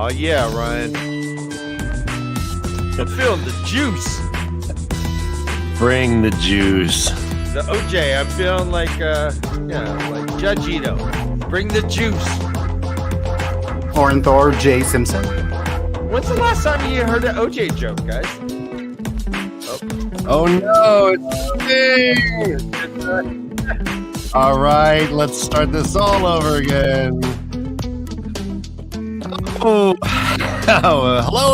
Oh yeah, Ryan. I'm feeling the juice. Bring the juice. The OJ, I'm feeling like like Judge Ito. Bring the juice. Thor J. Simpson. When's the last time you heard an OJ joke, guys? Oh no, it's me! All right, let's start this all over again. Hello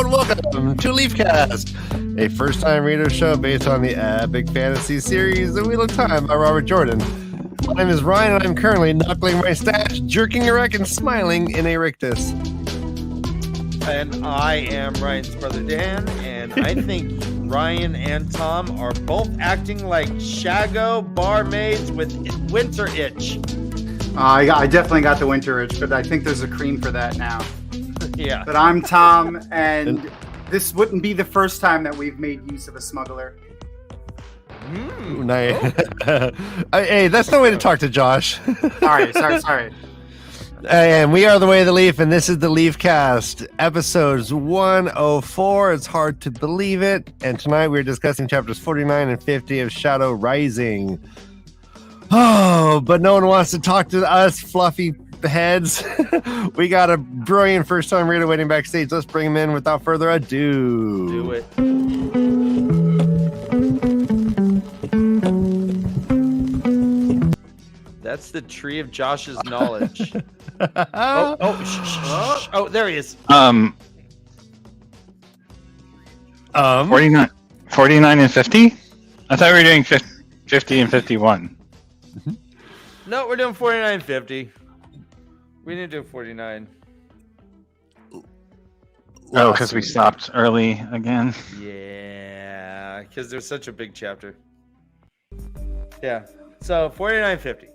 and welcome to LeafCast, a first-time reader show based on the epic fantasy series The Wheel of Time by Robert Jordan. My name is Ryan, and I'm currently knuckling my stash, jerking erect, and smiling in a rictus. And I am Ryan's brother Dan, and I think Ryan and Tom are both acting like Shago barmaids with winter itch. I definitely got the winter itch, but I think there's a cream for that now. Yeah. But I'm Tom, and this wouldn't be the first time that we've made use of a smuggler. Nice. Hey, that's no way to talk to Josh. Sorry. And we are the Way of the Leaf, and this is the LeafCast, episodes 104. It's hard to believe it. And tonight we're discussing chapters 49 and 50 of Shadow Rising. Oh, but no one wants to talk to us fluffy heads. We got a brilliant first-time reader waiting backstage. Let's bring him in without further ado. Do it. That's the tree of Josh's knowledge. Oh, there he is. 49 and 50? I thought we were doing 50 and 51. No, we're doing 49 and 50. We didn't do 49. Oh, because we stopped early again. Yeah, because there's such a big chapter. Yeah, so 49 and 50.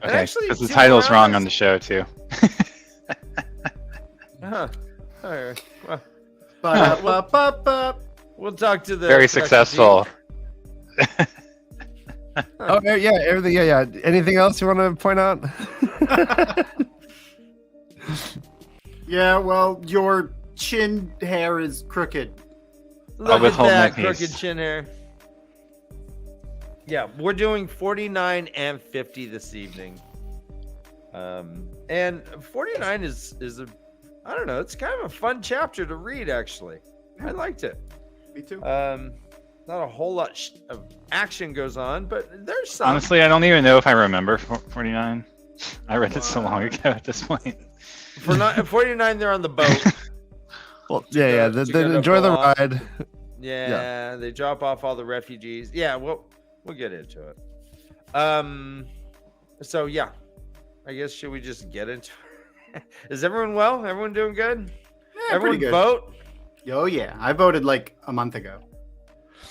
Okay, because the title's wrong on the show, too. All right. Well, we'll talk to the... Very successful. Oh, yeah, everything. Yeah. Anything else you want to point out? Yeah, well, your chin hair is crooked. Look at withhold that my piece. crooked chin hair. Yeah, we're doing 49 and 50 this evening. And 49 is a, I don't know, it's kind of a fun chapter to read, actually. I liked it. Me too. Not a whole lot of action goes on, but there's some. Honestly, I don't even know if I remember 49. I read it so long ago at this point. For 49, they're on the boat. Well, yeah. Then enjoy the ride. Yeah, they drop off all the refugees. Yeah, we'll get into it. So yeah, I guess should we just get into it? Is everyone well? Everyone doing good? Yeah, everyone pretty good. vote? Oh yeah, I voted like a month ago.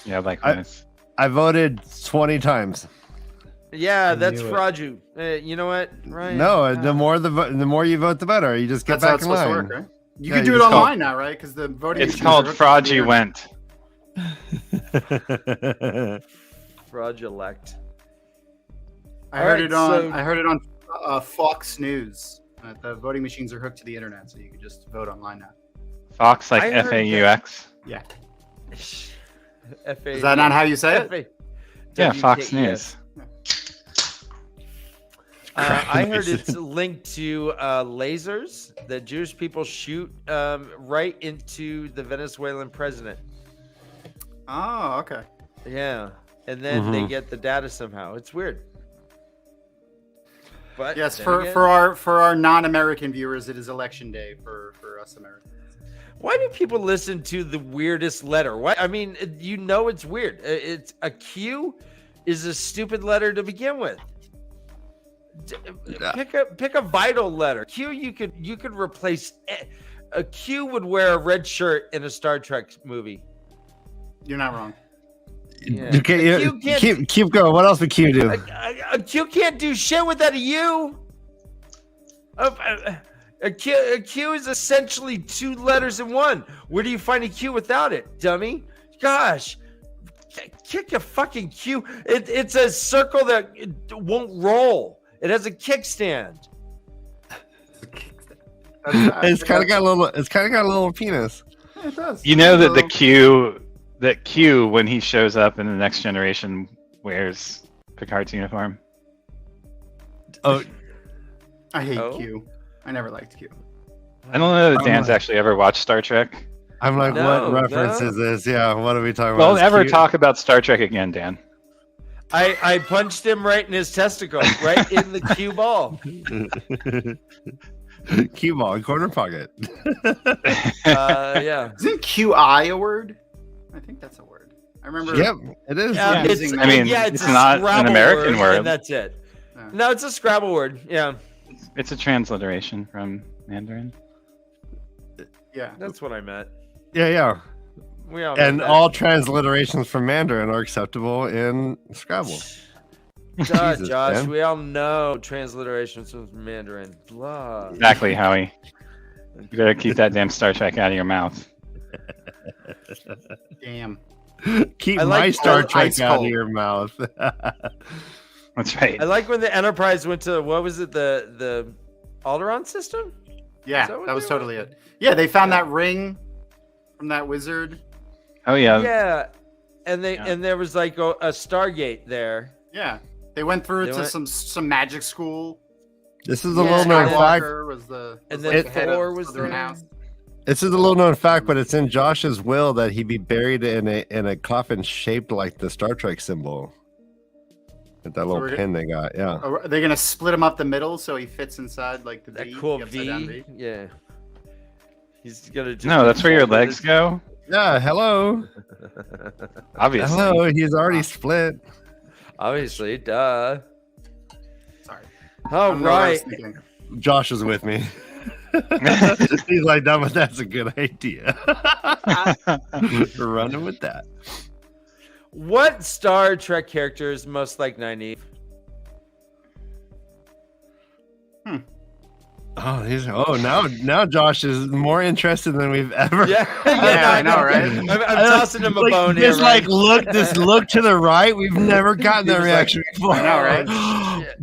Yeah, likewise. I voted 20 times. Yeah, that's fraudu. You know what, Ryan? No, the more you vote, the better. You just get That's how back it's in supposed line. to work, right? You can do it online now, right? Because the voting. It's called fraudulent. Fraudulent. I heard it on Fox News. The voting machines are hooked to the internet, so you can just vote online now. Fox, like I heard FAUX. Yeah. F-A- Is that not how you say it? F-A- Yeah, Fox WKES. News. I heard it's linked to lasers that Jewish people shoot right into the Venezuelan president. Oh, okay. Yeah, and then they get the data somehow. It's weird. But Yes, then for again, our non-American viewers, it is election day for us Americans. why do people listen to the weirdest letter? Why? I mean, you know it's weird. It's a Q is a stupid letter to begin with. Pick a vital letter. Q you could replace. A Q would wear a red shirt in a Star Trek movie. You're not wrong. Yeah. Okay, keep going. What else would Q do? A Q can't do shit without a U. A Q is essentially two letters in one. Where do you find a Q without it, dummy? Gosh, kick a fucking Q. It's a circle that won't roll. It has a kickstand. It's kind of got a little. It's kind of got a little penis. Yeah, it does. You know that Q when he shows up in the Next Generation wears Picard's uniform. Oh, I hate Q. I never liked Q. I don't know that Dan's actually ever watched Star Trek. I'm like, No, what reference no. is this? Yeah, what are we talking Don't about? ever talk about Star Trek again, Dan. I punched him right in his testicle, right in the cue ball. Cue ball, corner pocket. Yeah. Isn't QI a word? I think that's a word. I remember. Yep, it is. Yeah. It's, Using I mean, yeah, it's a not an Scrabble American word. and that's it. Yeah. No, it's a Scrabble word. Yeah, It's a transliteration from Mandarin. Yeah. that's what I meant. Yeah. We all And know that. all transliterations from Mandarin are acceptable in Scrabble. Duh, Jesus, Josh, man. we all know transliterations from Mandarin. Blah. Exactly, Howie. You better keep that damn Star Trek out of your mouth. Damn. Keep I my like Star ice Trek out cold. of your mouth. That's right. I like when the Enterprise went to, what was it, the Alderaan system? Yeah, Is that what that was they totally it. Yeah, they found that ring from that wizard. Oh yeah. Yeah, and Yeah. and there was like a Stargate there. Yeah, they went through They to went- some magic school. This is a Yeah, little known fact. Skywalker was the And was then like the head of Thor was Slytherin there. House. This is a little known fact, but it's in Josh's will that he be buried in a coffin shaped like the Star Trek symbol. With that little we're pin they got, yeah. Are they gonna split him up the middle so he fits inside like the That V, cool the upside down V. Yeah. He's gonna just No, that's where your legs go. Yeah, hello. Obviously. Hello, he's already split. Obviously, duh. Sorry. All I don't know what I was right. thinking. Josh is with me. He's like, that, but that's a good idea. Running with that. What Star Trek character is most like Nynaeve? Now Josh is more interested than we've ever. Yeah, I know, right? I'm tossing him a bone here. Just like Right? this look to the right. We've never gotten that He was reaction before. I know, right?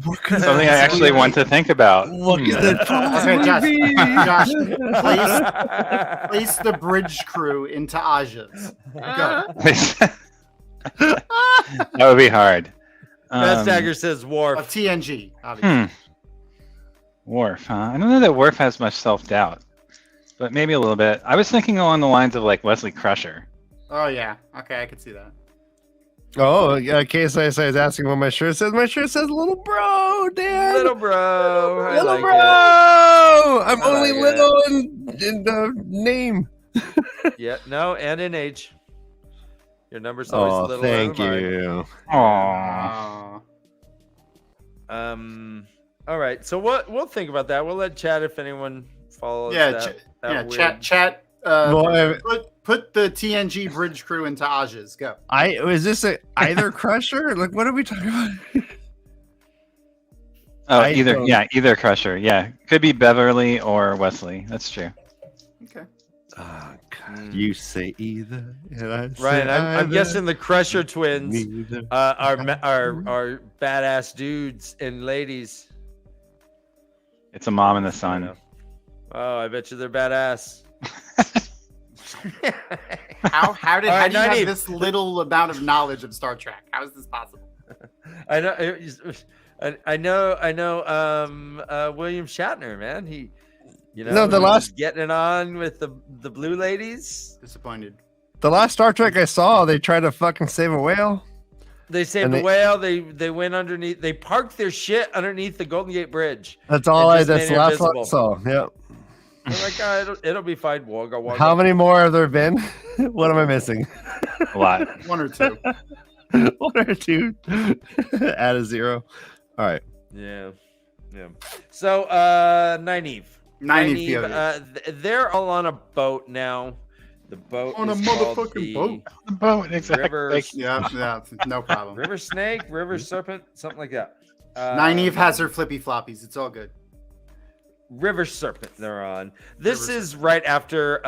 What could Something I actually want to think about. What could that Okay, possibly Josh, be? Josh, place the bridge crew into Aja's. Go. That would be hard. MaTsDaGger says Of Worf. TNG, obviously. Worf, huh? I don't know that Worf has much self-doubt, but maybe a little bit. I was thinking along the lines of like Wesley Crusher. Oh yeah. Okay, I could see that. Oh, KSI is asking what my shirt says. My shirt says "little bro," Dan. Little bro. I Little like bro. I'm I only like little in the name. it. Yeah, no, and in age. Your number's always Oh, little. thank over mine. you. Aww. Oh. All right, so we'll think about that. We'll let chat if anyone follows. Yeah, that weird- chat. Well, Put the TNG bridge crew into Aja's. Go. is this either Crusher? Like, what are we talking about? Oh, I either don't- either Crusher. Yeah, could be Beverly or Wesley. That's true. Okay. Oh, God. You say either, and I say Right, I'm either. guessing the Crusher twins Neither. are badass dudes and ladies. It's a mom and a son. Oh, I bet you they're badass. How do All right, you have Nynaeve. this little amount of knowledge of Star Trek? How is this possible? I know. I know. William Shatner, man. He, No, the he was last- getting it on with the blue ladies. Disappointed. The last Star Trek I saw, they tried to fucking save a whale. They saved And the they- whale. They went underneath. They parked their shit underneath the Golden Gate Bridge. That's all. It just That's made the it last one I invisible. saw. Yep. They're like, it'll be fine. Wogga wogga. How many more have there been? What am I missing? A lot. One or two. One or two. Add a zero. All right. Yeah. So, Nynaeve. Nynaeve, They're all on a boat now. The boat On a is called motherfucking the boat. The boat, exactly. River, Yeah, no problem. river snake, river serpent, something like that. Nynaeve has her flippy floppies. It's all good. River serpent. They're on. This River is right after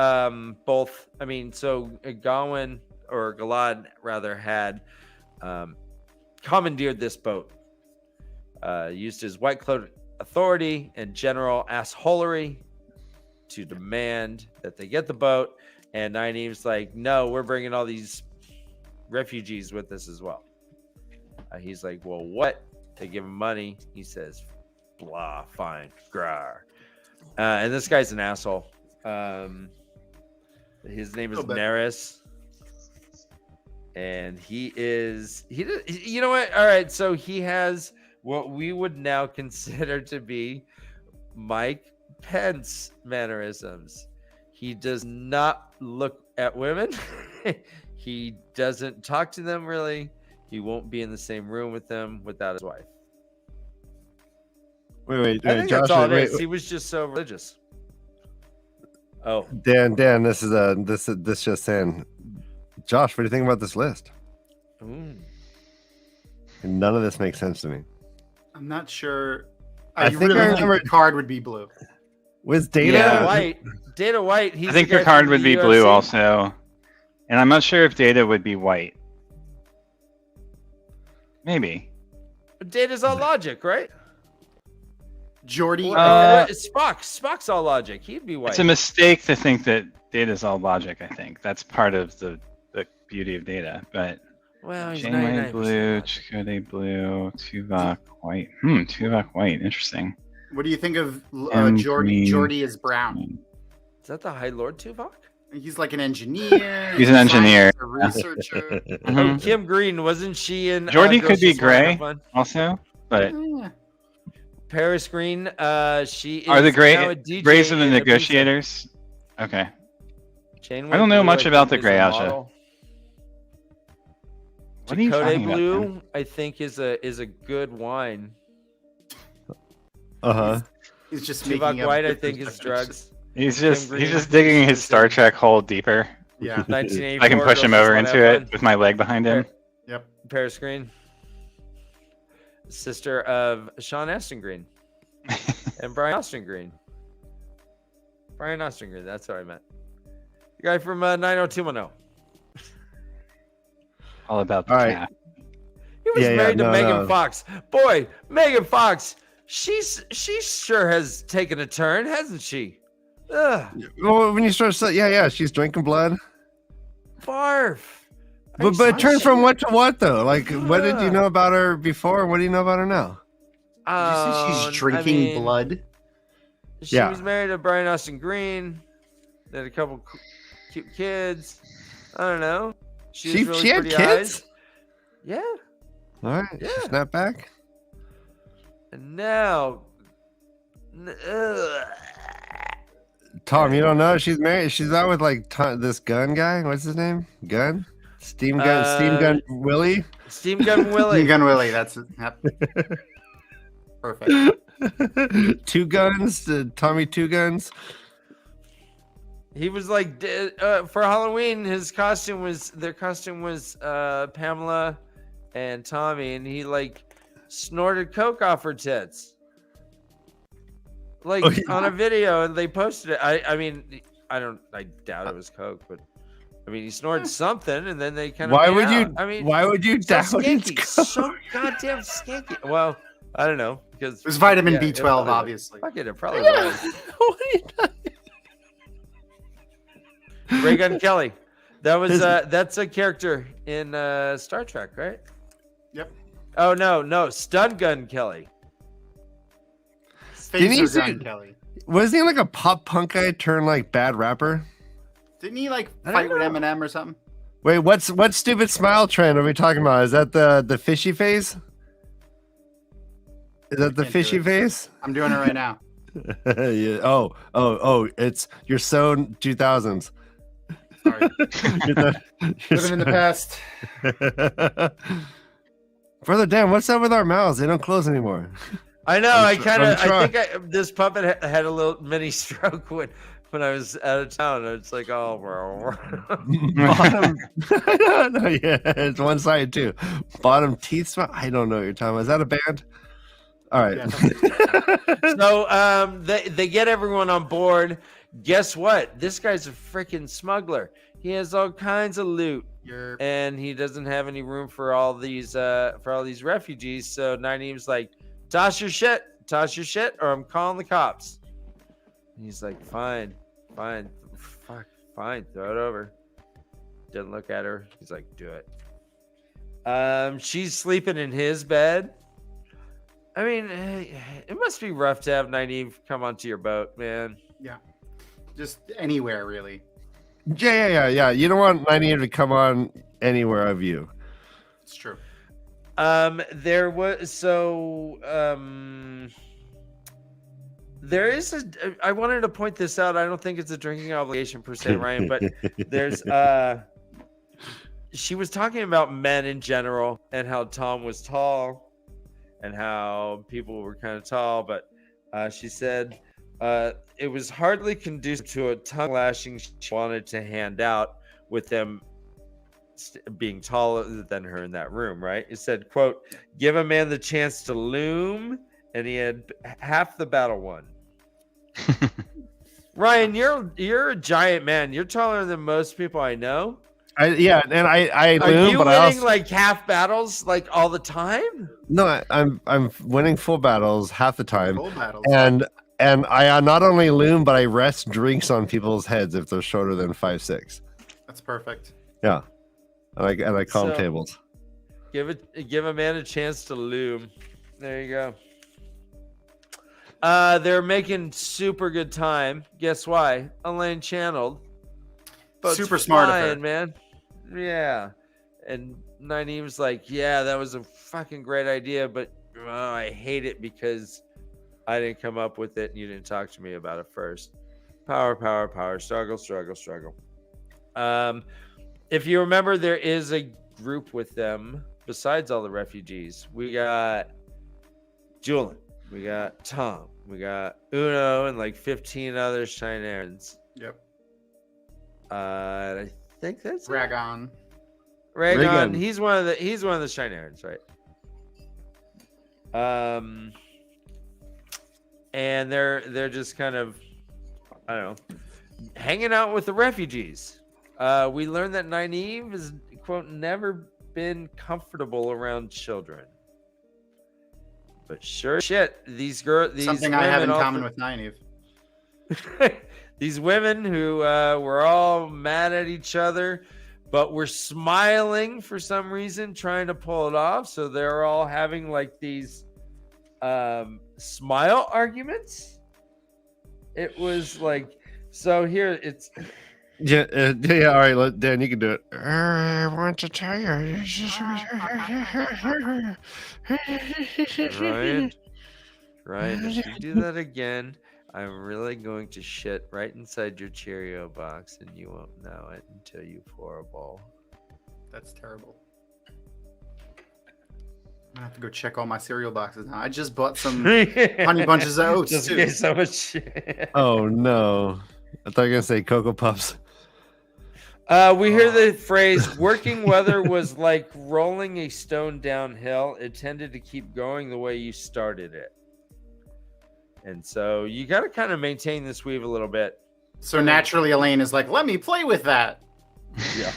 both. I mean, so Gawain or Galad rather had commandeered this boat. Used his white cloak authority and general assholery to demand that they get the boat. And Nynaeve's like, no, we're bringing all these refugees with us as well. He's like, well, what? They give him money. He says, blah, fine, grar. And this guy's an asshole. His name is Neris. And you know what? All right. So he has what we would now consider to be Mike Pence mannerisms. He does not look at women. He doesn't talk to them really. He won't be in the same room with them without his wife. Wait, I think Josh, that's all it is. He was just so religious. Oh, Dan, this just in. Josh, what do you think about this list? None of this makes sense to me. I'm not sure. I think the card would be blue. With Data White. Data White. I think the card would be blue also. And I'm not sure if Data would be white. Maybe. But Data's all logic, right? Jordy. Spock's all logic. He'd be white. It's a mistake to think that Data's all logic, I think. That's part of the beauty of Data. But he's Janeway blue, Chakotay blue, Tuvok white. Tuvok white. Interesting. What do you think of Jordy? Jordy is brown. Is that the High Lord Tuvok? He's like an engineer. He's an engineer. A researcher. Oh, Kim Green, wasn't she in? Jordy could be gray also, but Paris Green. She is. Are the Grays are the negotiators? Okay. Janeway I don't know blue, much about the gray, Asha. What are you talking about, blue, man? I think is a good wine. He's just Tuvok white, I think, is drugs. He's just digging his Star Trek hole deeper. Yeah. I can push him over into it with my leg behind him. Yep. Paris Green, sister of Sean Astin Green and Brian Austin Green. Brian Austin Green, that's what I meant. The guy from 90210. All about the cat. He was married to Megan Fox. Boy, Megan Fox, she sure has taken a turn, hasn't she? Ugh. Well, when you start saying, she's drinking blood. Barf. But turn from what to what though? Like, what did you know about her before? What do you know about her now? Did you say she's drinking blood? She was married to Brian Austin Green. They had a couple cute kids. I don't know. She had kids. Eyes. Yeah. All right. Yeah. She snapped back. And now. Tom, you don't know she's married. She's out with like this gun guy. What's his name? Gun? Steam Gun Willie. Steam Gun Willie. Steam Gun Willie. That's it. Perfect. Two guns. Tommy Two Guns. He was like for Halloween. Their costume was Pamela and Tommy, and he like snorted coke off her tits. Like on a video, and they posted it. I mean, I doubt it was coke, but I mean, he snorted something, and then they kind of. Why would you doubt it's so goddamn skanky? Well, I don't know because it was vitamin B12, obviously. Fuck it probably was. Ray Gun Kelly, that's a character in Star Trek, right? Yep. Oh no, Stun Gun Kelly. Wasn't he like a pop punk guy turned like bad rapper? Didn't he like fight with Eminem or something? Wait, what stupid smile trend are we talking about? Is that the fishy face? Is that the fishy face? I'm doing it right now. Yeah. Oh, it's you're so 2000s. Sorry. Living in the past. Brother Dan, what's up with our mouths? They don't close anymore. I know. I think this puppet had a little mini stroke when I was out of town. It's like, bottom. Yeah, it's one side too. Bottom teeth smile. I don't know what you're talking about. Is that a band? All right. So they get everyone on board. Guess what? This guy's a freaking smuggler. He has all kinds of loot. And he doesn't have any room for all these refugees. So Nynaeve's like, toss your shit, or I'm calling the cops. And he's like, fine. fine, fuck, fine, throw it over. Didn't look at her. He's like, do it. She's sleeping in his bed. I mean, it must be rough to have Nynaeve come onto your boat, man. Yeah. Just anywhere, really. Yeah. You don't want Nynaeve to come on anywhere of you. It's true. There is I wanted to point this out. I don't think it's a drinking obligation per se, Ryan, but there's she was talking about men in general and how Tom was tall and how people were kind of tall, but she said it was hardly conducive to a tongue lashing she wanted to hand out with them being taller than her in that room, right? It said, quote, give a man the chance to loom and he had half the battle won. Ryan, you're a giant man. You're taller than most people I know. I Are loom, you but winning I also like half battles like all the time? no. I'm winning full battles half the time, Gold battles. and I not only loom, but I rest drinks on people's heads if they're shorter than 5'6". That's perfect. Yeah, and I calm So- tables. Give a man a chance to loom. There you go. They're making super good time. Guess why? Elaine channeled. Boat's Super smart of her. flying, man. Yeah. And Nynaeve's like, yeah, that was a fucking great idea, but I hate it because I didn't come up with it and you didn't talk to me about it first. Power. Struggle. If you remember, there is a group with them besides all the refugees. We got Julian, we got Tom, we got Uno, and like 15 other Shinerans. Yep. I think that's it. Ragon. Ragon. He's one of the Shinerans, right? And they're just kind of, I don't know, hanging out with the refugees. We learned that Nynaeve has, quote, never been comfortable around children. But sure shit, these Something I have in common with Nynaeve. these women who were all mad at each other, but were smiling for some reason, trying to pull it off. So they're all having like these smile arguments. It was like, so here it's Yeah. All right, Dan, you can do it. I want to tell you. Ryan, if you do that again, I'm really going to shit right inside your Cheerio box, and you won't know it until you pour a bowl. That's terrible. I'm gonna have to go check all my cereal boxes now. I just bought some Honey Bunches of Oats Just too. in case so much shit. Oh no! I thought you were gonna say Cocoa Puffs. We hear the phrase working weather was like rolling a stone downhill. It tended to keep going the way you started it. And so you got to kind of maintain this weave a little bit. So naturally, Elaine is like, "Let me play with that." Yeah.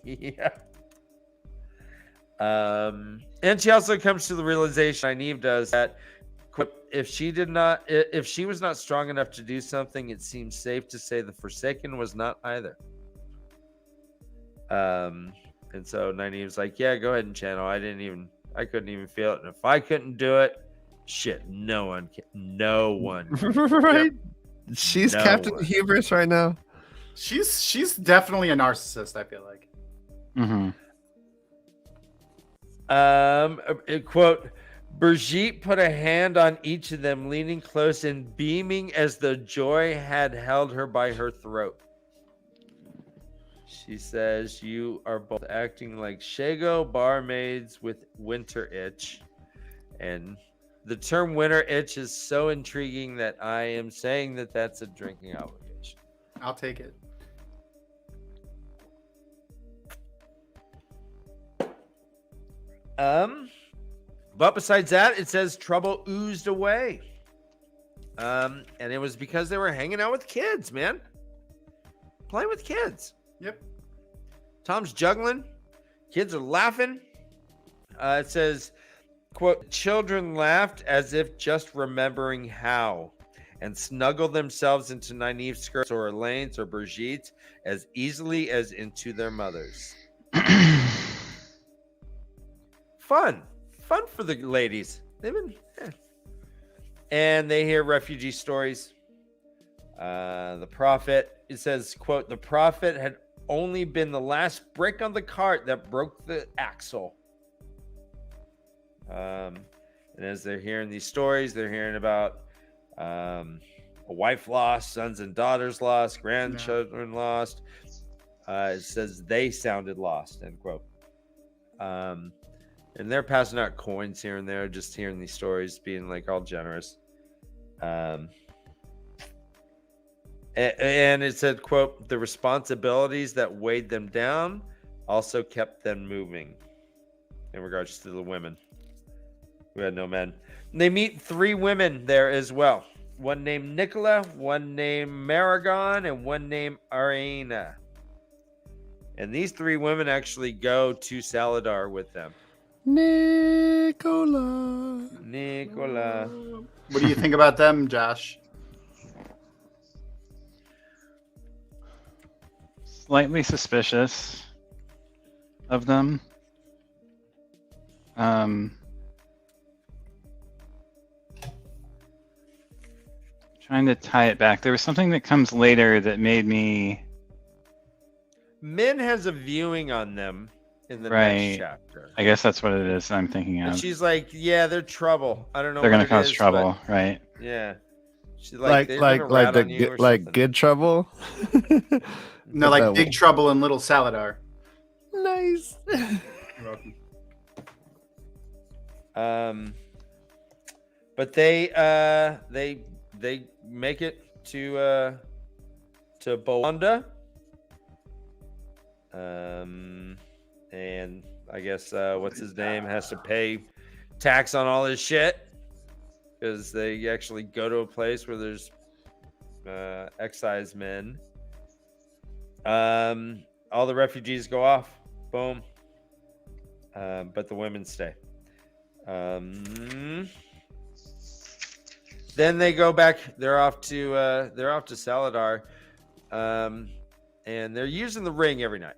Yeah. And she also comes to the realization, Nynaeve does, that quote, if she was not strong enough to do something, it seems safe to say the Forsaken was not either. And so Nynaeve's like, yeah, go ahead and channel. I couldn't even feel it. And if I couldn't do it, shit, no one can. No one. Right? She's No Captain one. Hubris right now. She's definitely a narcissist. I feel like. Mm-hmm. Quote, Brigitte put a hand on each of them, leaning close and beaming as though joy had held her by her throat. She says, you are both acting like Shago barmaids with winter itch. And the term winter itch is so intriguing that I am saying that that's a drinking obligation. I'll take it. But besides that, it says trouble oozed away. And it was because they were hanging out with kids, man. Playing with kids. Yep. Tom's juggling. Kids are laughing. It says, quote, children laughed as if just remembering how. and snuggle themselves into Nynaeve's skirts or Elaine's or Brigitte's as easily as into their mothers. Fun for the ladies. They've been, and they hear refugee stories. The prophet, it says, quote, the prophet had only been the last brick on the cart that broke the axle. And as they're hearing these stories, they're hearing about a wife lost, sons and daughters lost, grandchildren lost. It says they sounded lost, end quote. And they're passing out coins here and there, just hearing these stories, being like all generous. And it said, quote, the responsibilities that weighed them down also kept them moving, in regards to the women who had no men. And they meet 3 women there as well. One named Nicola, one named Maragon, and one named Arena. And these 3 women actually go to Saladar with them. Nicola. What do you think about them, Josh? Slightly suspicious of them. Trying to tie it back. There was something that comes later that made me... Min has a viewing on them in the Right. next chapter. I guess that's what it is I'm thinking of. And she's like, yeah, they're trouble. I don't know They're what going to it cause is, trouble, but right? yeah. She's Like they're gonna rat on you or something. good trouble. No, like Big Trouble in Little Saladar. Nice. You're welcome. But they make it to Bowanda. And I guess what's his name has to pay tax on all his shit, because they actually go to a place where there's excise men. All the refugees go off. Boom. But the women stay. Then they go back. They're off to Saladar, and they're using the ring every night.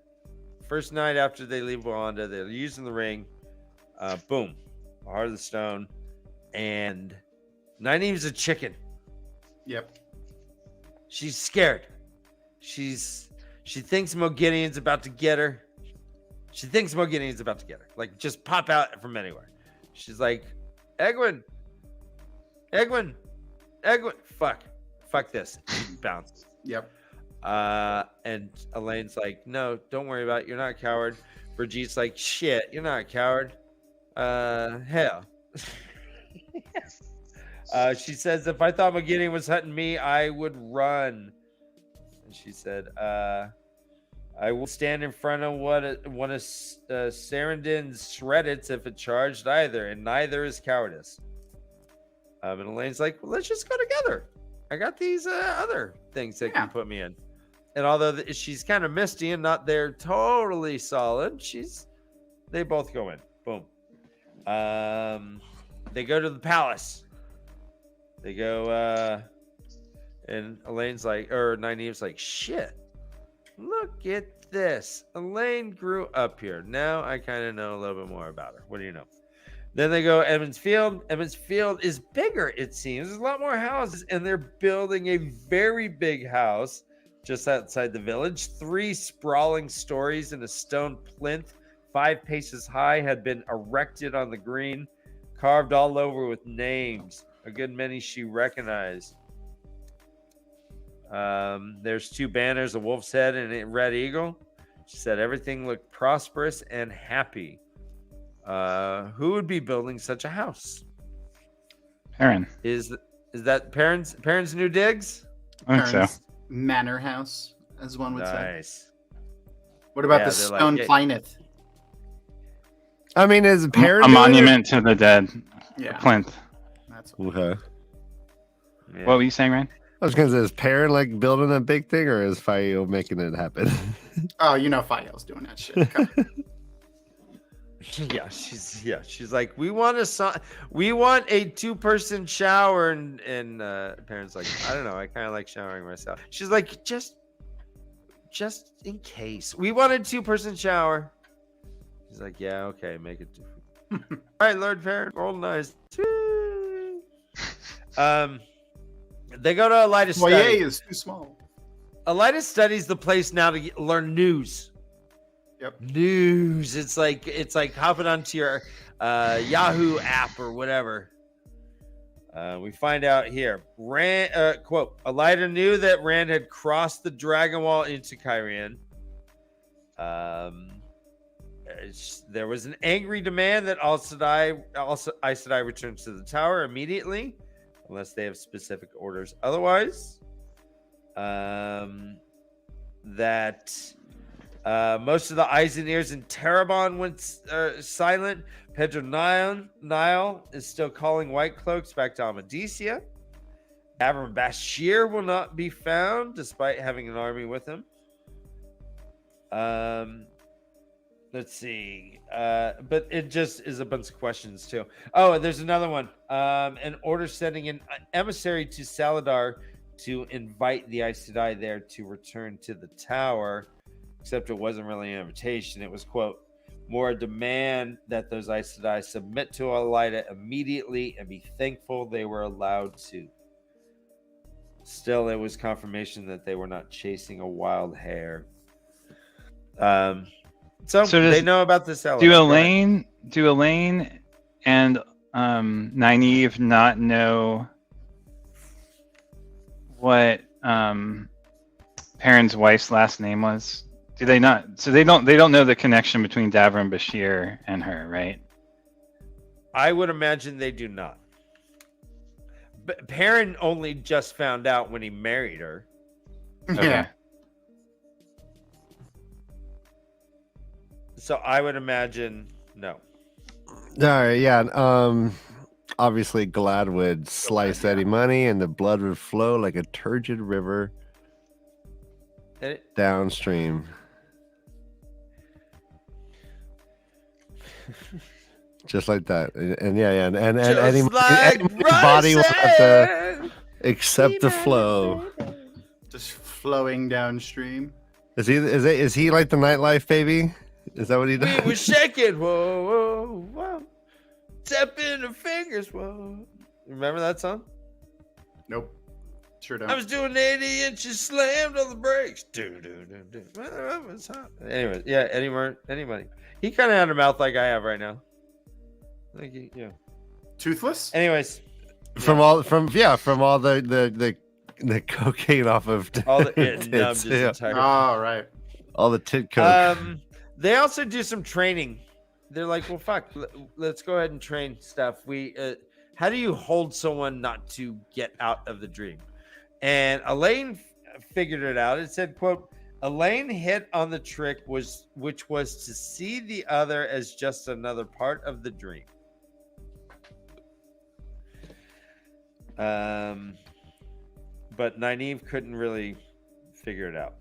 First night after they leave Wanda, they're using the ring. Boom, Heart of the Stone, and Nynaeve's a chicken. Yep. She's scared. She thinks Mogideon's about to get her. Like, just pop out from anywhere. She's like, Egwin. Fuck this. She bounces. Yep. And Elaine's like, no, don't worry about it. You're not a coward. Brigitte's like, shit, you're not a coward. Hell. She says, if I thought Mogideon was hunting me, I would run. And she said, I will stand in front of one of Sarandin's shreddits if it charged either, and neither is cowardice. And Elaine's like, well, let's just go together. I got these other things that can put me in. And although she's kind of misty and not there totally solid, they both go in. Boom. They go to the palace. They go, and Elaine's like, or Nynaeve's like, shit, look at this. Elaine grew up here. Now I kind of know a little bit more about her. What do you know? Then they go Edmonds Field. Edmonds Field is bigger, it seems. There's a lot more houses, and they're building a very big house just outside the village. 3 sprawling stories in a stone plinth, 5 paces high, had been erected on the green, carved all over with names. A good many she recognized. There's 2 banners, a wolf's head and a red eagle. She said everything looked prosperous and happy. Who would be building such a house? Perrin. Is that Perrin's new digs? I think so. Perrin's Manor House, as one would say. Nice. What about the stone plinth? I mean, is Perrin a monument to the dead? Yeah. A plinth. That's Okay. Yeah. What were you saying, Ryan? I was gonna say, is Perrin like building a big thing, or is Fayo making it happen? Oh, you know Fayo's doing that shit. She's like, we want a 2-person shower, and parents like, I don't know, I kind of like showering myself. She's like, just in case. We want a 2-person shower. He's like, yeah, okay, make it 2. All right, Lord Parent, golden eyes. They go to Elida study. Foyer is too small. Elida studies the place now to learn news. Yep. News. It's like hopping onto your Yahoo app or whatever. We find out here. Rand, quote, Elida knew that Rand had crossed the Dragon Wall into Kyrian. There was an angry demand that Aes Sedai returns to the tower immediately, unless they have specific orders otherwise. That most of the eyes and ears in Terabon went silent. Pedro Nile is still calling White Cloaks back to Amadisia. Tavern Bashir will not be found, despite having an army with him. Let's see. But it just is a bunch of questions, too. Oh, and there's another one. An order sending an emissary to Saladar to invite the Aes Sedai there to return to the tower. Except it wasn't really an invitation. It was, quote, more a demand that those Aes Sedai submit to Elida immediately and be thankful they were allowed to. Still, it was confirmation that they were not chasing a wild hare. So they know about this. Do Elaine and Nynaeve not know what Perrin's wife's last name was? Do they not? So they don't know the connection between Davern Bashir and her, right? I would imagine they do not. But Perrin only just found out when he married her. Okay. Yeah. So I would imagine no. All right, yeah. Obviously, Glad would slice Eddie Money, and the blood would flow like a turgid river downstream. Just like that, and Eddie Money's body will have to accept the flow. Just flowing downstream. Is he like the nightlife baby? Is that what he does? We were shaking, whoa, whoa, whoa. Tapping the fingers, whoa. Remember that song? Nope. Sure don't. I was doing 80 inches, slammed on the brakes. Anyway, yeah, Eddie Money. He kind of had a mouth like I have right now. Like, yeah. Toothless? Anyways. From all the cocaine off of all the tits, Oh, right. All the tit coke. They also do some training. They're like, well, fuck, let's go ahead and train stuff. How do you hold someone not to get out of the dream? And Elaine figured it out. It said, quote, Elaine hit on the trick which was to see the other as just another part of the dream. But Nynaeve couldn't really figure it out.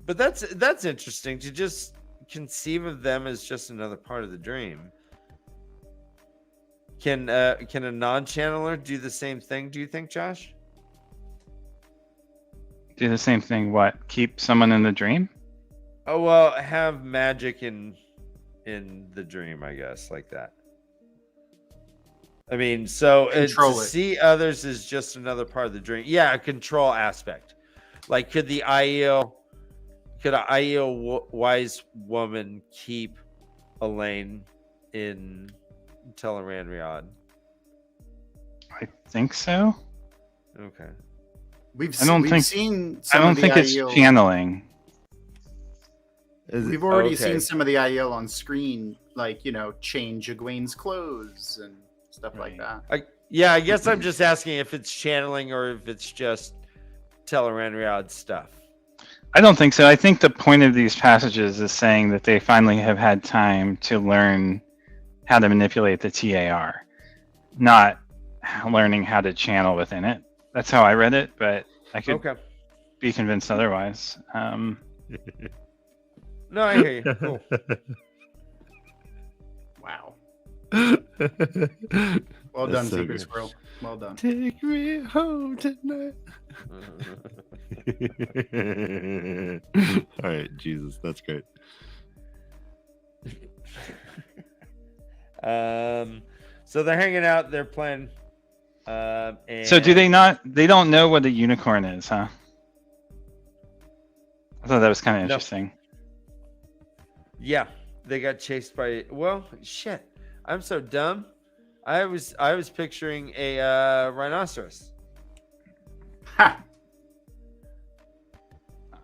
But that's interesting to just conceive of them as just another part of the dream. Can a non-channeler do the same thing, do you think, Josh? Do the same thing, what? Keep someone in the dream? Oh, well, have magic in the dream, I guess, like that. I mean, so to see others is just another part of the dream. Yeah, a control aspect. Like, could an Aiel wise woman keep Elaine in Tel'aran'rhiod? I think so. Okay. I don't think it's channeling. We've already seen some of the Aiel on screen, like, change Egwene's clothes and stuff like that. I guess I'm just asking if it's channeling or if it's just Tel'aran'rhiod stuff. I don't think so. I think the point of these passages is saying that they finally have had time to learn how to manipulate the TAR, not learning how to channel within it. That's how I read it, but I could be convinced otherwise. No, I hear you. Cool. Wow. Well done, so Secret good. Squirrel. Well done. Take me home tonight. All right, Jesus, that's great. So they're hanging out. They're playing. And So do they not? They don't know what a unicorn is, huh? I thought that was kind of No. interesting. Yeah, they got chased by. Well, shit. I'm so dumb. I was picturing a rhinoceros. Ha!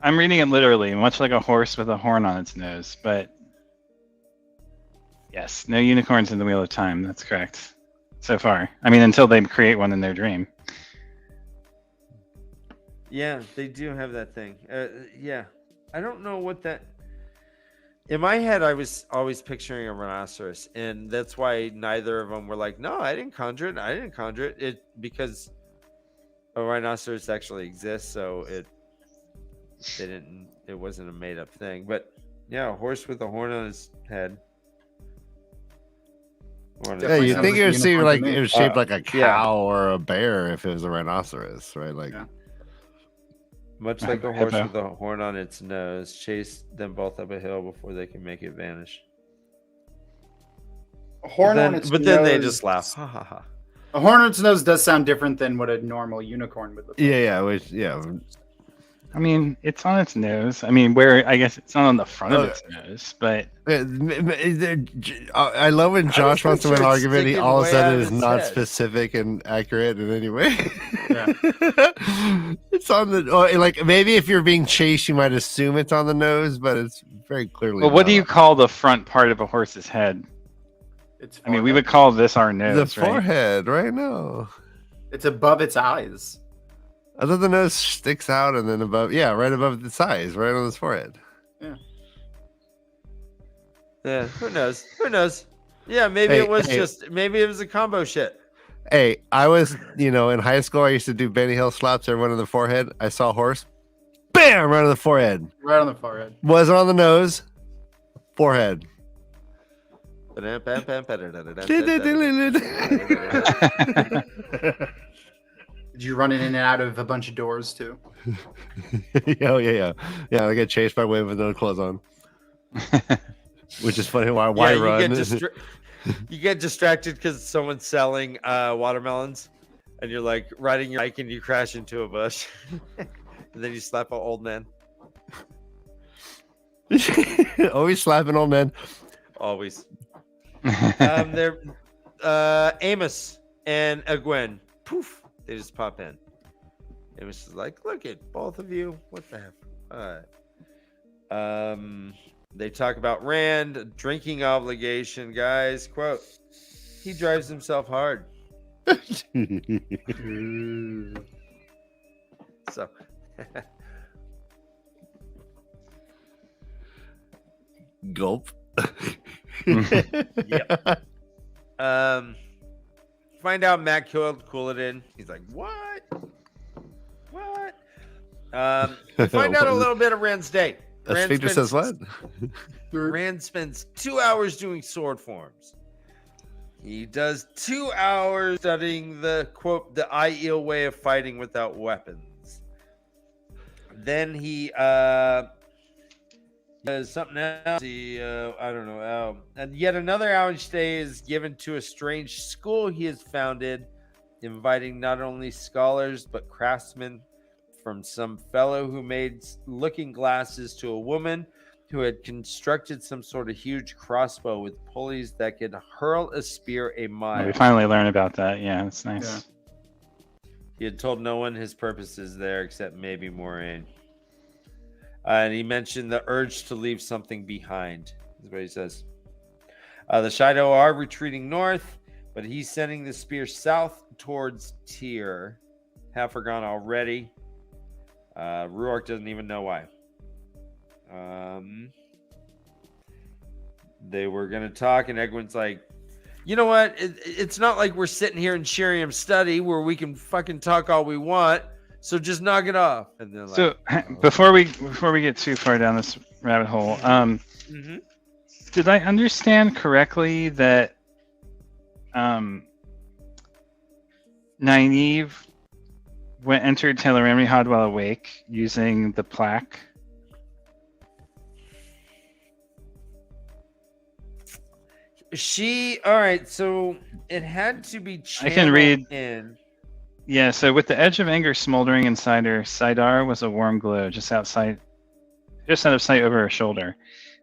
I'm reading it literally, much like a horse with a horn on its nose. But yes, no unicorns in the Wheel of Time. That's correct. So far, I mean, until they create one in their dream. Yeah, they do have that thing. Yeah, I don't know what that. In my head, I was always picturing a rhinoceros, and that's why neither of them were like, "No, I didn't conjure it. I didn't conjure it." It because a rhinoceros actually exists, so it wasn't a made up thing. But yeah, a horse with a horn on his head. Yeah, you sounds think like it a would seem unicorn like to me. it was shaped like a cow yeah. or a bear if it was a rhinoceros, right? Like, Yeah. Much like a horse Hippo. with a horn on its nose, chase them both up a hill before they can make it vanish. A horn on its But then they nose- just laugh. Ha ha ha. A horn on its nose does sound different than what a normal unicorn would look like. yeah. I mean, it's on its nose. I mean, where I guess it's not on the front of its nose, but I love when Josh wants to win an picture it argument. He sticking all of a way sudden out is of its not head. specific and accurate in any way. Yeah. It's on the like maybe if you're being chased, you might assume it's on the nose, but it's very clearly. well, what do not. you call the front part of a horse's head? It's I mean, we forehead. would call this our The nose, right? forehead, right? No, It's above its eyes. I thought the nose sticks out and then above. Yeah, right above the eyes, right on his forehead. Yeah, who knows? Who knows? Yeah, maybe Hey, it was hey. maybe it was a combo shit. Hey, I was, in high school, I used to do Benny Hill slaps everyone in the forehead. I saw a horse, bam, right on the forehead. Right on the forehead. Wasn't on the nose, forehead. Did you run in and out of a bunch of doors too? Yeah. I get chased by women with no clothes on, which is funny. Why Yeah, run? You get distracted because someone's selling watermelons, and you're like riding your bike and you crash into a bush, and then you slap an old man. Always slapping old men. Always. They're Amos and Egwene. Poof, they just pop in. Amos is like, "Look at both of you. What the heck?" They talk about Rand, drinking obligation, guys. Quote, "He drives himself hard." So Gulp. find out Matt killed Couladin. He's like, "What? What?" Find out a little bit of Rand's day. Sphincter says what? Rand spends 2 hours doing sword forms. He does 2 hours studying the quote the ideal way of fighting without weapons. Then he does something else. I don't know. And yet another hour each day is given to a strange school he has founded, inviting not only scholars but craftsmen, from some fellow who made looking glasses to a woman who had constructed some sort of huge crossbow with pulleys that could hurl a spear a mile. We finally learned about that. Yeah, that's nice. Yeah. He had told no one his purposes there except maybe Moraine. And he mentioned the urge to leave something behind. Is what he says. The Shido are retreating north, but he's sending the spear south towards Tyr. Half are gone already. Ruark doesn't even know why. They were going to talk, and Egwene's like, "You know what? It's not like we're sitting here in Sheriam's study where we can fucking talk all we want. So just knock it off." And they're like, So before we get too far down this rabbit hole. Mm-hmm. Did I understand correctly that Nynaeve entered Teleramrihad while awake using the plaque? All right, so it had to be I can read. in. Yeah, so with the edge of anger smoldering inside her, Sidar was a warm glow just out of sight over her shoulder.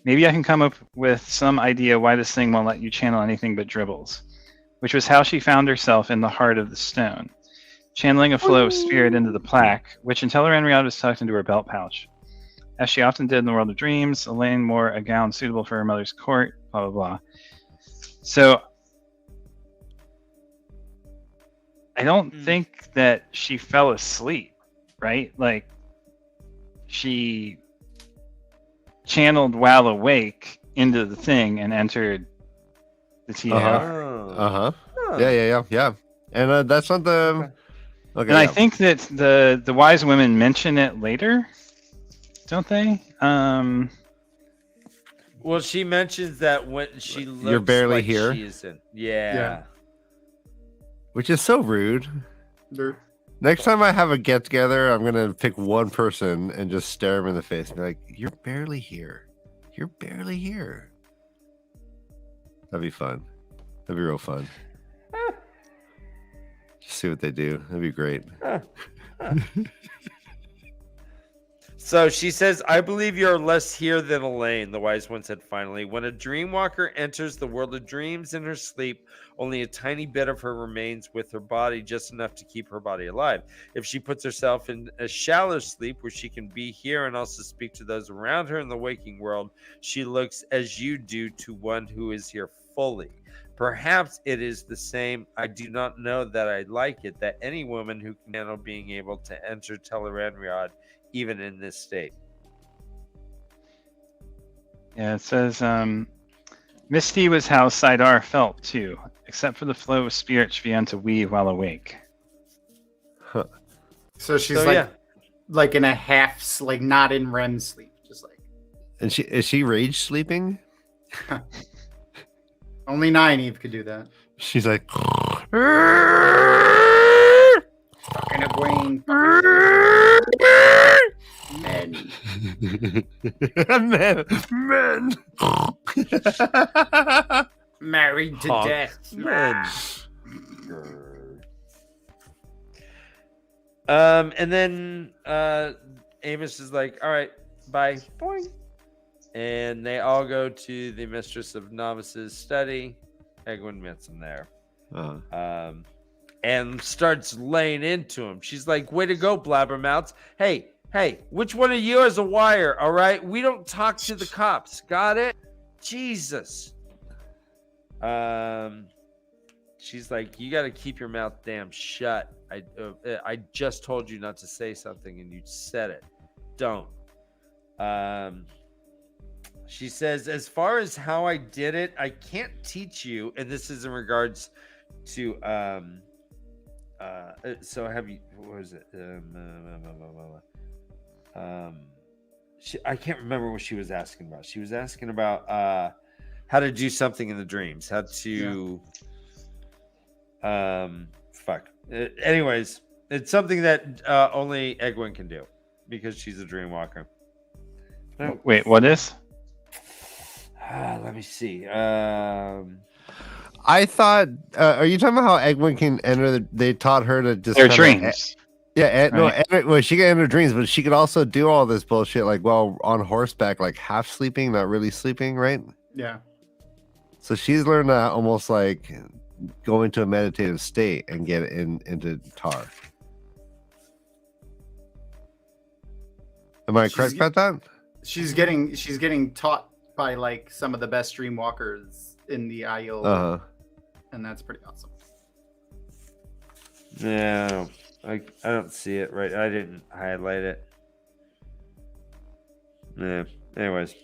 Maybe I can come up with some idea why this thing won't let you channel anything but dribbles, which was how she found herself in the heart of the stone, channeling a flow of spirit into the plaque, which in Teleranrihad was tucked into her belt pouch. As she often did in the world of dreams, Elaine wore a gown suitable for her mother's court, blah, blah, blah. So I don't think that she fell asleep, right? Like, she channeled while awake into the thing and entered the TAR. Yeah. And that's not the... Okay, and I think that the wise women mention it later, don't they? Well, she mentions that when she looks You're barely like here. she is in. Yeah. Which is so rude. Next time I have a get together, I'm gonna pick one person and just stare him in the face and be like, "You're barely here. You're barely here." That'd be fun. That'd be real fun. Just see what they do. That'd be great. So she says, I believe you're less here than Elaine, the wise one said finally. When a dreamwalker enters the world of dreams in her sleep, only a tiny bit of her remains with her body, just enough to keep her body alive. If she puts herself in a shallow sleep where she can be here and also speak to those around her in the waking world, she looks as you do to one who is here fully. Perhaps it is the same. I do not know that I like it, that any woman who can handle being able to enter Teleranrihad even in this state. Yeah, it says, Misty was how Sidar felt too, except for the flow of spirit she began to weave while awake. Huh. So she's like in a half, like not in REM sleep, just like. And is she rage sleeping? Only Nynaeve could do that. She's like, fucking a brain. Men. Men. Married to death. Men. And then Amos is like, all right, bye. Boing. And they all go to the Mistress of Novices study. Egwene meets him there. And starts laying into him. She's like, way to go, blabbermouths. Hey, which one of you is a wire, all right? We don't talk to the cops. Got it? Jesus. She's like, you got to keep your mouth damn shut. I just told you not to say something, and you said it. Don't. She says, as far as how I did it, I can't teach you. And this is in regards to, so have you, what was it? I can't remember what she was asking about. She was asking about how to do something in the dreams, how to, anyways, it's something that only Egwene can do because she's a dream walker. Wait, what is? Let me see. I thought, are you talking about how Egwene can enter? They taught her to just their dreams. Well, she can enter dreams, but she could also do all this bullshit, like on horseback, like half sleeping, not really sleeping, right? Yeah. So she's learned to almost like go into a meditative state and get into tar. Am I correct about that? She's getting taught by like some of the best dreamwalkers in the IO, and that's pretty awesome. Yeah, I don't see it right. I didn't highlight it. Yeah. Anyways,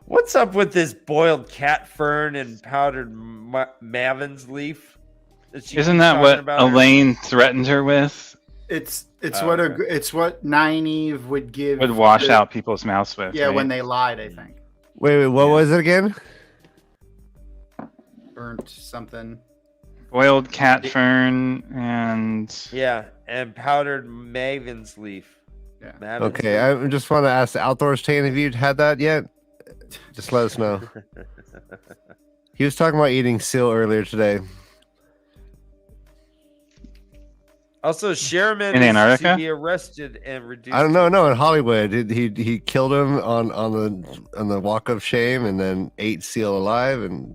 what's up with this boiled cat fern and powdered Mavin's leaf? Isn't that what Elaine threatened her with? It's It's okay. it's what Nynaeve would give. Would wash out people's mouths with. Yeah, right? when they lied, I think. Wait, what was it again? Burnt something. Boiled cat fern and Yeah, and powdered maven's leaf. Yeah. Maven's Okay, leaf. I just want to ask the Outdoors Chain, have you had that yet? Just let us know. He was talking about eating seal earlier today. Also, Sherman In is Antarctica? to be arrested and reduced. I don't know. No, in Hollywood, he killed him on the walk of shame, and then ate seal alive, and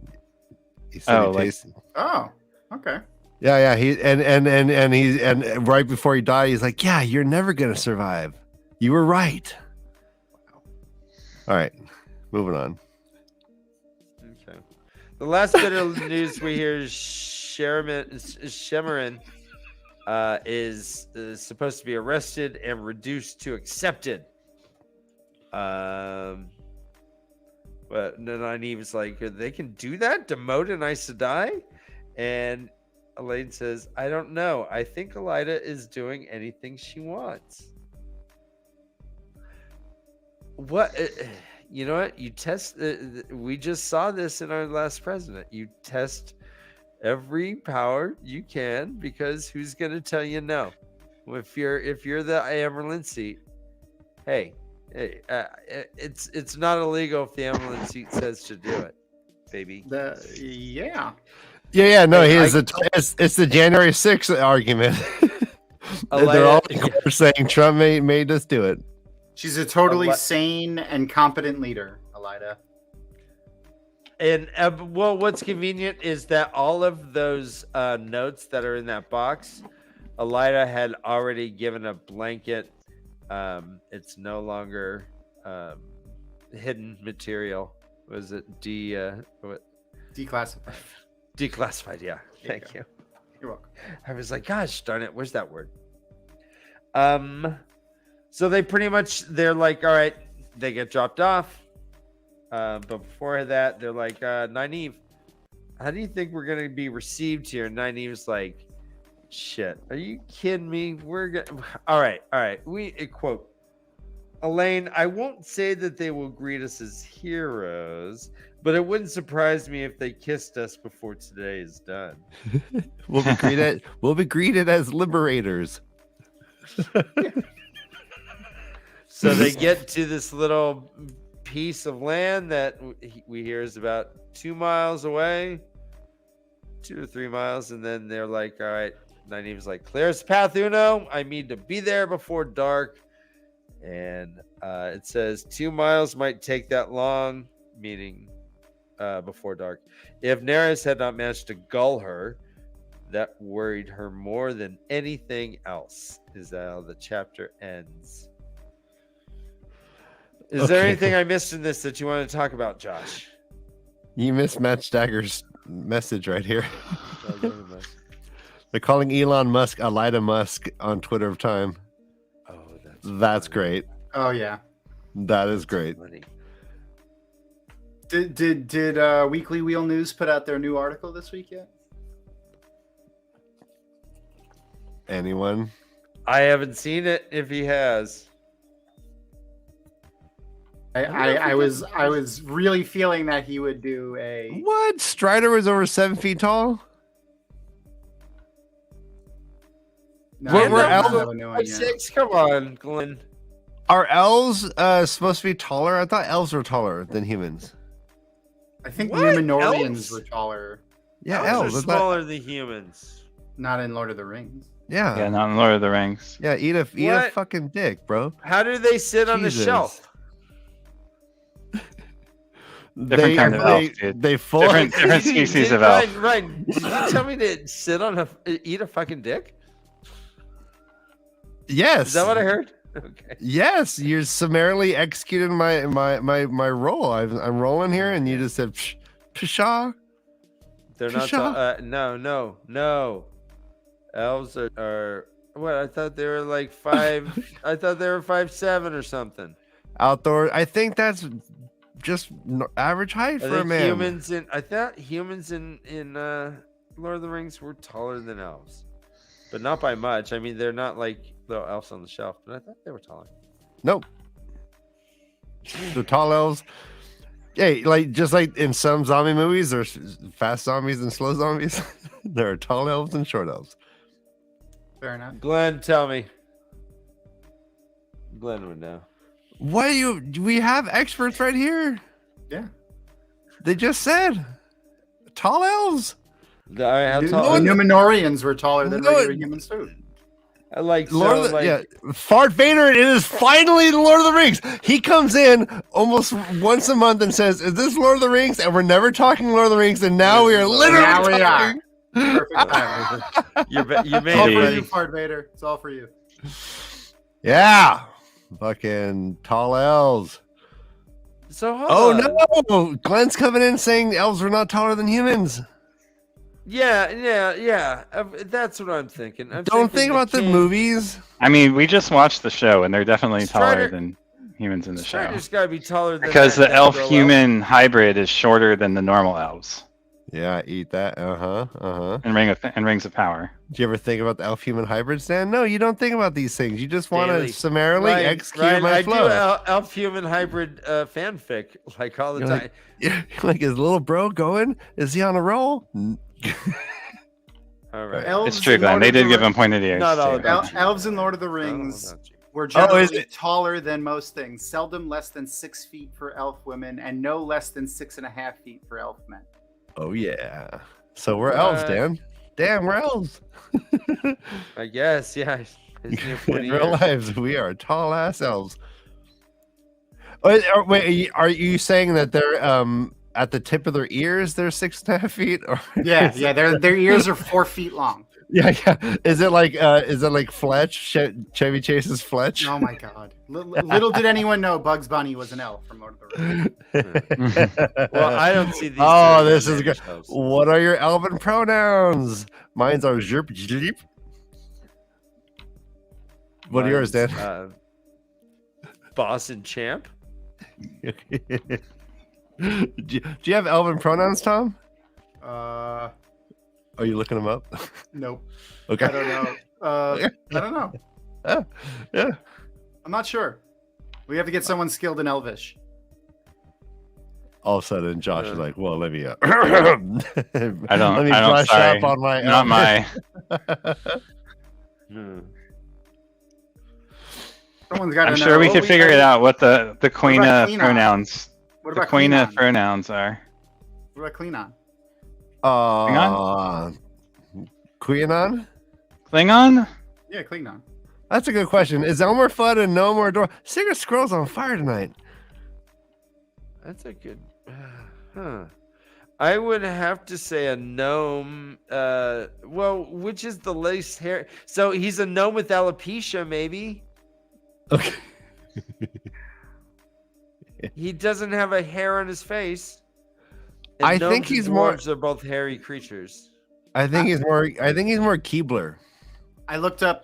he said Oh, he like- tasted. Oh, okay. Yeah. He and right before he died, he's like, "Yeah, you're never gonna survive. You were right." All right, moving on. Okay. The last bit of news we hear is Shemarin is supposed to be arrested and reduced to accepted. But then Nynaeve's like, they can do that? Demote an Aes Sedai? And Elaine says, I don't know. I think Elida is doing anything she wants. What? You know what? You test. We just saw this in our last president. You test every power you can, because who's going to tell you no? If you're the Amberlin seat, hey, it's not illegal if the Amberlin seat says to do it, baby. Yeah. Yeah. No, Hey, it's the January 6th argument. Elida- They're all in court saying Trump made us do it. She's a totally Ele- sane and competent leader, Elida. And well, what's convenient is that all of those notes that are in that box, Elida had already given a blanket. It's no longer hidden material. Was it Declassified. declassified? Yeah. Thank you. You're welcome. I was like, gosh darn it, where's that word? So they're like, all right, they get dropped off. But before that, they're like, Nynaeve, how do you think we're gonna be received here? And Nynaeve's like, shit, are you kidding me? We're gonna all right. We quote Elaine, I won't say that they will greet us as heroes, but it wouldn't surprise me if they kissed us before today is done. We'll be greeted as liberators. So they get to this little piece of land that we hear is about 2 miles away, 2 or 3 miles, and then they're like, all right, Nynaeve's like, clear path Uno, I need to be there before dark. And it says 2 miles might take that long, meaning before dark. If Neris had not managed to gull her, that worried her more than anything else. Is that how the chapter ends? Is there anything I missed in this that you want to talk about, Josh? You missed MaTsDaGger's message right here. They're calling Elon Musk Elida Musk on Twitter of Time. Oh, That's great. Oh yeah. That is great. Funny. Did Weekly Wheel News put out their new article this week yet? Anyone? I haven't seen it. If he has, I was really feeling that he would do a. What? Strider was over 7 feet tall? No, What I were don't elves- have a new one yet. 6. Come on, Glenn. Are elves supposed to be taller? I thought elves were taller than humans. I think What? Numenorians Elves? were taller. Yeah, Elves elves. are I thought- smaller than humans. Not in Lord of the Rings. yeah, Yeah. not in Lord of the Rings. Yeah, eat a What? fucking dick, bro. How do they sit on the Jesus. shelf? Different kind of elf, dude. They full. Different species of elf. Ryan, did you tell me to sit on eat a fucking dick? Yes. Is that what I heard? Okay. Yes, you're summarily executing my role. I'm rolling here, and you just said, "Pshaw." They're not. No. Elves are what? I thought they were like 5. I thought they were 5'7" or something. Outdoor. I think that's just average height I for a think man. humans in. I thought humans in Lord of the Rings were taller than elves, but not by much. I mean, they're not like little elves on the shelf, but I thought they were taller. Nope. The tall elves. Hey, like just like in some zombie movies, there's fast zombies and slow zombies. There are tall elves and short elves. Fair enough. Glenn, tell me. Glenn would know. What we have experts right here. Yeah. They just said tall elves. The Numenorians were taller than regular humans too. FartVader, it is finally the Lord of the Rings. He comes in almost once a month and says, "Is this Lord of the Rings?" And we're never talking Lord of the Rings, and now we are literally talking. Perfect time. You made it's all for you, FartVader. It's all for you. Yeah, fucking tall elves. So no, Glenn's coming in saying elves are not taller than humans. Yeah. That's what I'm thinking. Don't think about the movies. I mean, we just watched the show, and they're definitely taller than humans in the show. Strider's got to be taller than because the elf-human hybrid is shorter than the normal elves. Yeah, eat that. And Rings of Power. Do you ever think about the elf-human hybrid, Stan? No, you don't think about these things. You just want to summarily execute my flow. I do elf-human hybrid fanfic like all the time. Like, is little bro going? Is he on a roll? All right. It's true, Glenn. They did give him pointed ears. Not all about elves in Lord of the Rings were generally taller than most things. Seldom less than 6 feet for elf women, and no less than 6.5 feet for elf men. Oh yeah. So we're elves, Dan. Damn, we're elves. I guess, yeah. In real lives, we are tall ass elves. Wait, are you saying that they're at the tip of their ears they're 6.5 feet? Or yeah, their ears are 4 feet long. Yeah. Is it like Fletch? Chevy Chase's Fletch? Oh my god. Little did anyone know Bugs Bunny was an elf from Lord of the Rings. Well, I don't see these. Oh, this is good. What are your elven pronouns? Mine's are zerp jeep. What are yours, Dan? Boss and champ. Do you have elven pronouns, Tom? Are you looking them up? Nope. Okay. I don't know. I don't know. Yeah. I'm not sure. We have to get someone skilled in Elvish. All of a sudden, Josh is like, "Well, let me." I don't. Let me brush up on my. Not my. Someone's got to know. I'm sure we could figure it out. What the Quina pronouns? What about the Quina pronouns are? What about Klingon? Klingon? Klingon? Yeah, Klingon. That's a good question. Is Elmer Fudd a gnome or a dwarf? Secret Scroll's on fire tonight. That's a good. I would have to say a gnome. Well, which is the least hair? So he's a gnome with alopecia, maybe. Okay. He doesn't have a hair on his face. I think he's more. They're both hairy creatures. I think he's more Keebler. I looked up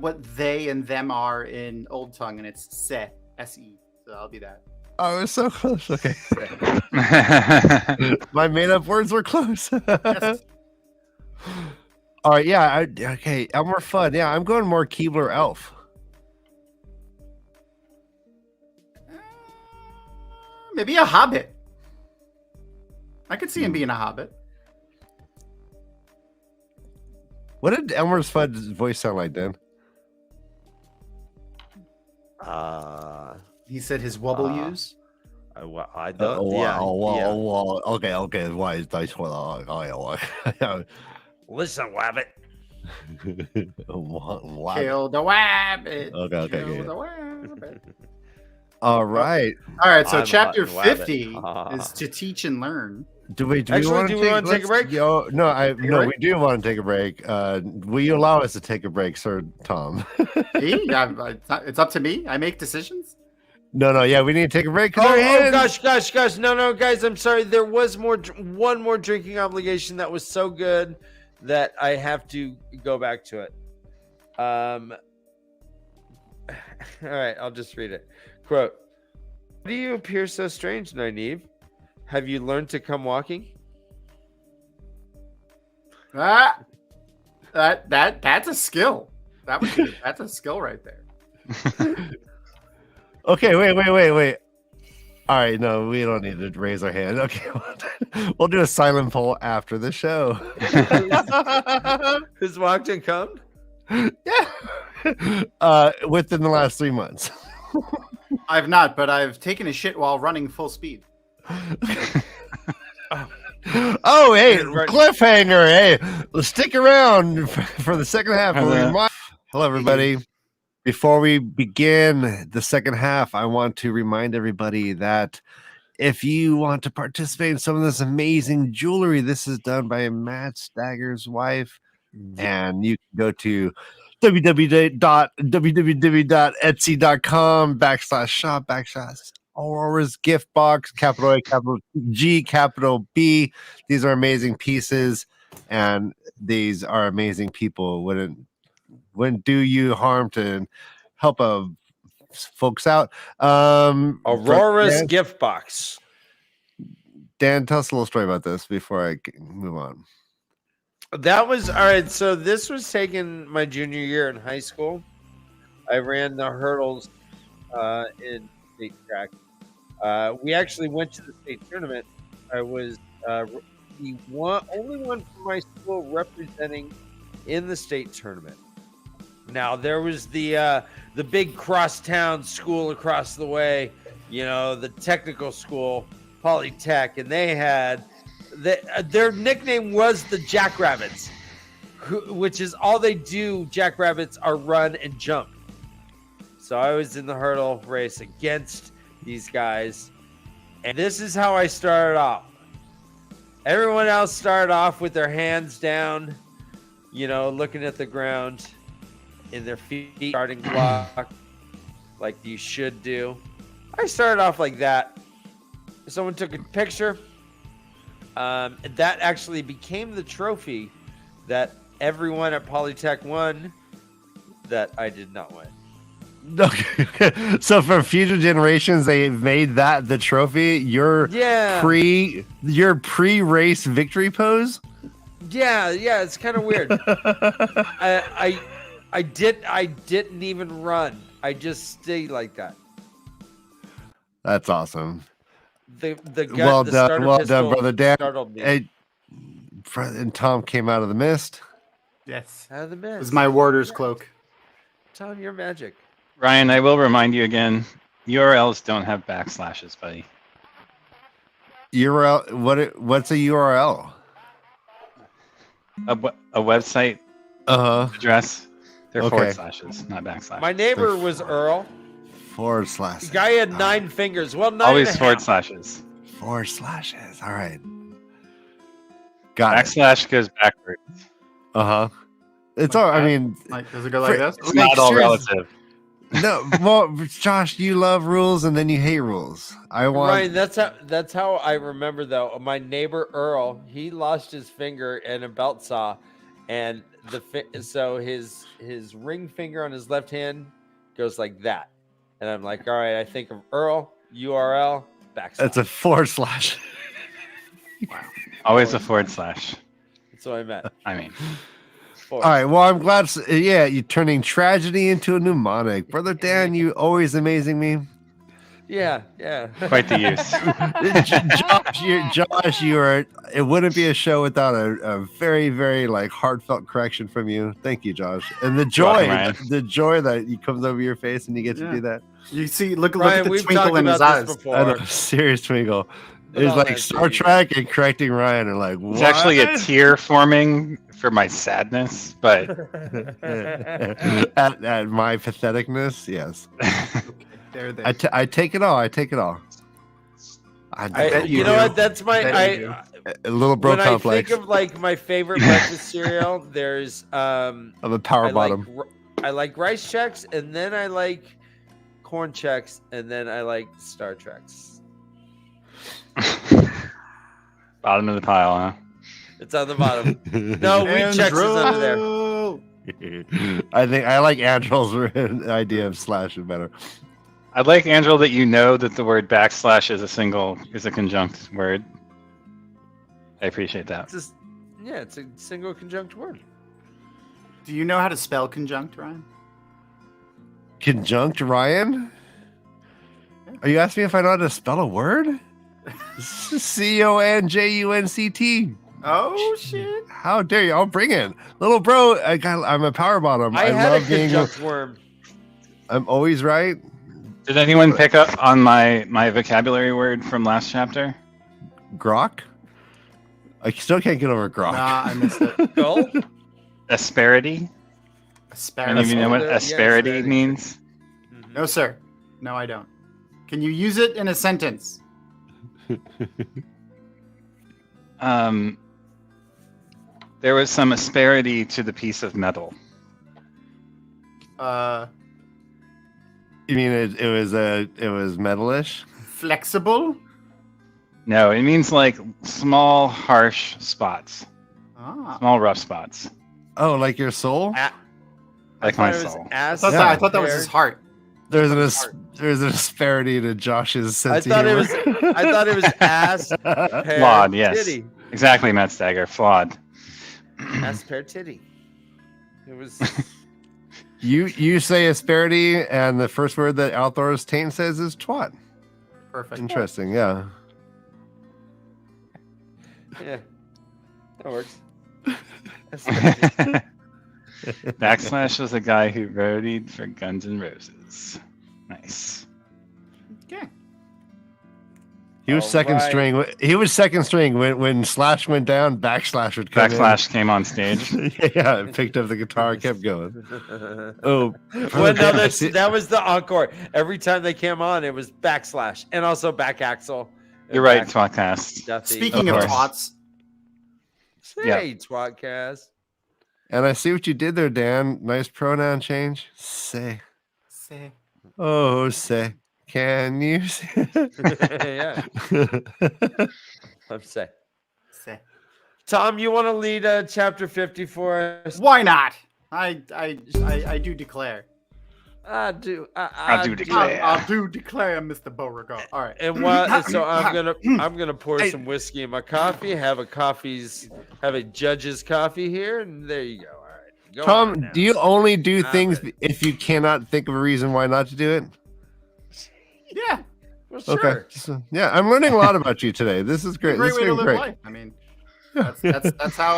what they and them are in Old Tongue, and it's se, S-E. So I'll be that. Oh, it's so close. Okay. My made-up words were close. Yes. All right. Yeah. Okay. Elmer Fudd. Yeah, I'm going more Keebler elf. Maybe a hobbit. I could see him being a hobbit. What did Elmer Fudd's voice sound like, Dan? He said his wobble use. I don't. Okay. Why is dice? Listen, Wabbit. Kill the wabbit. Okay. Kill the wabbit. All right. So chapter 50 is to teach and learn. Do we want to take a break? We do want to take a break. Will you allow us to take a break, Sir Tom? It's up to me. I make decisions. No. Yeah, we need to take a break. Gosh. No, guys. I'm sorry. There was one more drinking obligation that was so good that I have to go back to it. All right. I'll just read it. Quote, "Why do you appear so strange, Nynaeve? Have you learned to come walking?" That's a skill. That's a skill right there. Okay, wait. All right, no, we don't need to raise our hand. Okay, we'll do a silent poll after the show. Who's walked and come? Yeah. Within the last 3 months. I've not, but I've taken a shit while running full speed. Oh, hey, cliffhanger. Hey, let's stick around for the second half. Hello, everybody. Before we begin the second half, I want to remind everybody that if you want to participate in some of this amazing jewelry, this is done by MaTsDaGger's wife. And you can go to www.etsy.com/shop/Aurora's gift box, capital A, capital G, capital B. These are amazing pieces, and these are amazing people. Wouldn't do you harm to help folks out. Aurora's gift box. Dan, tell us a little story about this before I move on. That was all right. So this was taken my junior year in high school. I ran the hurdles in state track. We actually went to the state tournament. I was the only one from my school representing in the state tournament. Now there was the big crosstown school across the way, the technical school, Polytech, and they had their nickname was the Jackrabbits, which is all they do. Jackrabbits are run and jump. So I was in the hurdle race against these guys, and this is how I started off. Everyone else started off with their hands down, looking at the ground, in their feet starting block, like you should do. I started off like that. Someone took a picture. That actually became the trophy that everyone at Polytech won that I did not win. Okay. So for future generations, they made that the trophy. Your pre-race victory pose. Yeah, it's kind of weird. I didn't even run. I just stayed like that. That's awesome. The well done, brother Dan. Startled me. And Tom came out of the mist. Yes, out of the mist. It was my warder's cloak. Tom, you're magic. Ryan, I will remind you again. URLs don't have backslashes, buddy. URL? What's a URL? A website address. They're forward slashes, not backslashes. My neighbor was Earl. Forward slash. The guy had 9 fingers. Well, 9 always forward slashes. Forward slashes. All right. Got Backslash goes backwards. It's all. I mean, does it go like this? It's not all relative. No, well, Josh, you love rules and then you hate rules. Ryan, that's how I remember though. My neighbor Earl, he lost his finger in a belt saw, and so his ring finger on his left hand goes like that. And I'm like, all right, I think of Earl, URL, backslash. That's a forward slash. Wow. Always a forward slash. That's what I meant. I mean. All right. Well, I'm glad. Yeah, you're turning tragedy into a mnemonic. Brother Dan, you always amazing me. Yeah. Quite the use. Josh, you are. It wouldn't be a show without a very, very heartfelt correction from you. Thank you, Josh. And the joy that comes over your face and you get to do that. You see, look at the twinkle in his eyes. I know, serious twinkle. It's like Star Trek and correcting Ryan and what? It's actually a tear forming for my sadness, but at my patheticness, yes. There. I take it all. I you know what? That's my a little bro complex. When I think of my favorite breakfast cereal, there's of a power bottom. I like rice checks, and then I like corn checks, and then I like Star Treks. Bottom of the pile, huh? It's on the bottom. No, wheat checks is under there. I think I like Angel's idea of slash better. I'd like, Angel, that you know that the word backslash is a conjunct word. I appreciate that. It's a single conjunct word. Do you know how to spell conjunct, Ryan? Conjunct Ryan? Are you asking me if I know how to spell a word? CONJUNCT. Oh shit! How dare you? I'll bring it, little bro. I'm a power bottom. I had love a being. conjunct worm. I'm always right. Did anyone pick up on my vocabulary word from last chapter? Grok. I still can't get over grok. Nah, I missed it. Gull? Asperity. Any of you know what Yeah, asperity asperity. means? No, sir. No, I don't. Can you use it in a sentence? There was some asperity to the piece of metal. You mean it was metalish? Flexible? No, it means like small, harsh spots, Ah. small, rough spots, Oh, like your soul? like my soul. I thought that was his heart. There's an asperity to Josh's sense of humor. I thought it was ass. Flawed, yes. Titty. Exactly, MaTsDaGger. Flawed. Ass pear titty. It was. You say asperity, and the first word that Althor's taint says is twat. Perfect. Interesting, yeah. Yeah. That works. Backslash was a guy who roadied for Guns N' Roses. Nice. Okay. He was second Alright. string. He was second string when Slash went down. Backslash would come Backslash came on stage. in. Yeah, picked up the guitar, kept going. Oh, Well, no, that was the encore. Every time they came on, it was backslash and also back axle. You're right, Twatcast. Duffy. Speaking of course. twats, Say, Twatcast. And I see what you did there, Dan. Nice pronoun change. Say. say Oh, say. Can you say? Yeah, I'm say. say. Tom, you want to lead chapter 50 for us? Why not? I do declare. I do. I do declare. I do declare, Mr. Beauregard. All right. And what? So I'm gonna pour some whiskey in my coffee. Have a judge's coffie here, and there you go. All right. Go on Tom, now. do you only do things ready. if you cannot think of a reason why not to do it? Yeah. Well, sure. Okay. So, yeah, I'm learning a lot about you today. This is great. Great This way to is live great. life. I mean, that's how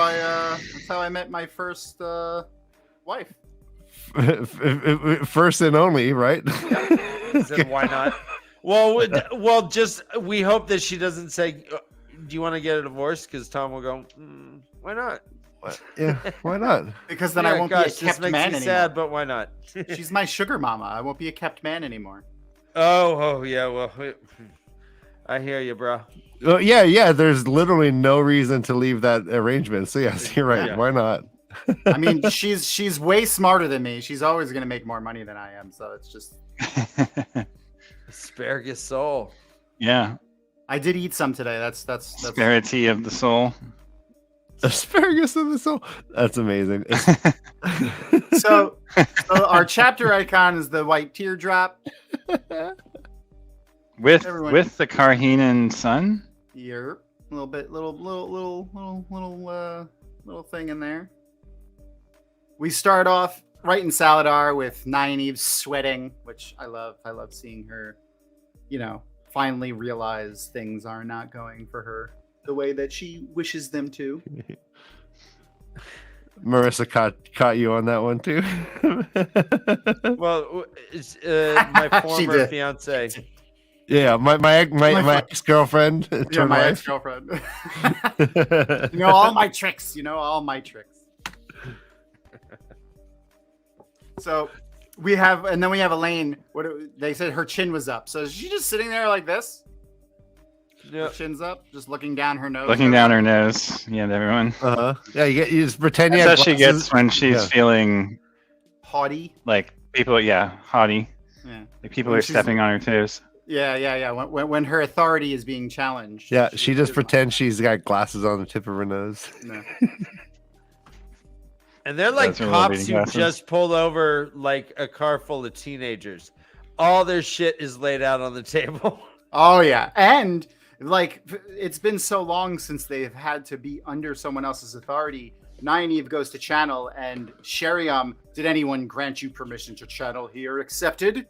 I met my first wife. First and only, right? Then why not? Well, just we hope that she doesn't say, "Do you want to get a divorce?" Because Tom will go, "Why not?" Yeah, why not? Because then Yeah, I won't gosh, be a this kept makes man me anymore. sad, but why not? She's my sugar mama. I won't be a kept man anymore. Oh yeah. Well, I hear you, bro. Well, yeah. There's literally no reason to leave that arrangement. So yes, you're right. Yeah. Why not? I mean, she's way smarter than me. She's always gonna make more money than I am. So it's just. Asparagus soul. Yeah. I did eat some today. That's Asperity of the soul. Asparagus of the soul. That's amazing. so our chapter icon is the white teardrop. With Everyone- the Karhinen sun? Here, a little bit, little thing in there. We start off right in Saladar with Nynaeve sweating, which I love. I love seeing her, finally realize things are not going for her the way that she wishes them to. Marissa caught you on that one too. Well, it's my She former did. fiance. Yeah, my ex-girlfriend. Yeah, my ex-girlfriend. All my tricks. All my tricks. So we have Elaine. They said her chin was up. So is she just sitting there like this? Yeah. Her chin's up, just looking down her nose. Looking down her nose. Yeah, everyone. Yeah, you just pretend you That's have how she glasses. gets when she's Yeah. feeling Haughty. like people, haughty. Yeah. Like people When are she's- stepping on her toes. Yeah. When her authority is being challenged. Yeah, she just pretends she's got glasses on the tip of her nose. No. And they're like That's her cops reading who glasses. just pulled over like a car full of teenagers. All their shit is laid out on the table. Oh yeah, and like it's been so long since they've had to be under someone else's authority. Nynaeve goes to channel, and Sheriam, did anyone grant you permission to channel here? Accepted.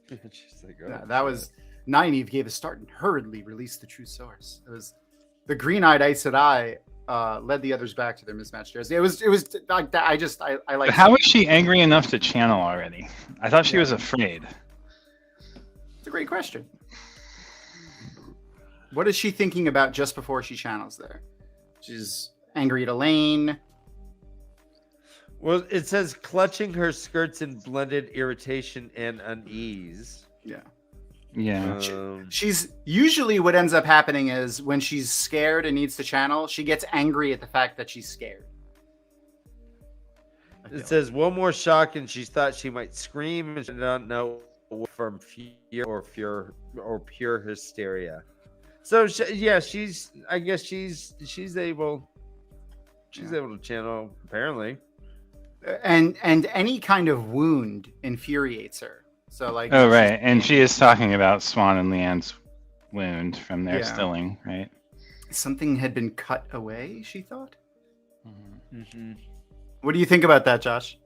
She's like, Yeah, that was Nynaeve gave a start and hurriedly released the true source. It was the green-eyed Aes Sedai led the others back to their mismatched jersey. It was like that. I like. How was she angry enough to channel already? I thought she was afraid. It's a great question. What is she thinking about just before she channels there? She's angry at Elaine. Well, it says clutching her skirts in blended irritation and unease. Yeah. Yeah. She's usually what ends up happening is when she's scared and needs to channel, she gets angry at the fact that she's scared. It says one more shock, and she thought she might scream, and she did not know from fear or pure hysteria. So she's. I guess she's able. She's able to channel apparently. And any kind of wound infuriates her. So like. Oh right, and she is talking about Swan and Leanne's wound from their Yeah. stilling, right? Something had been cut away, she thought. Mm-hmm. What do you think about that, Josh?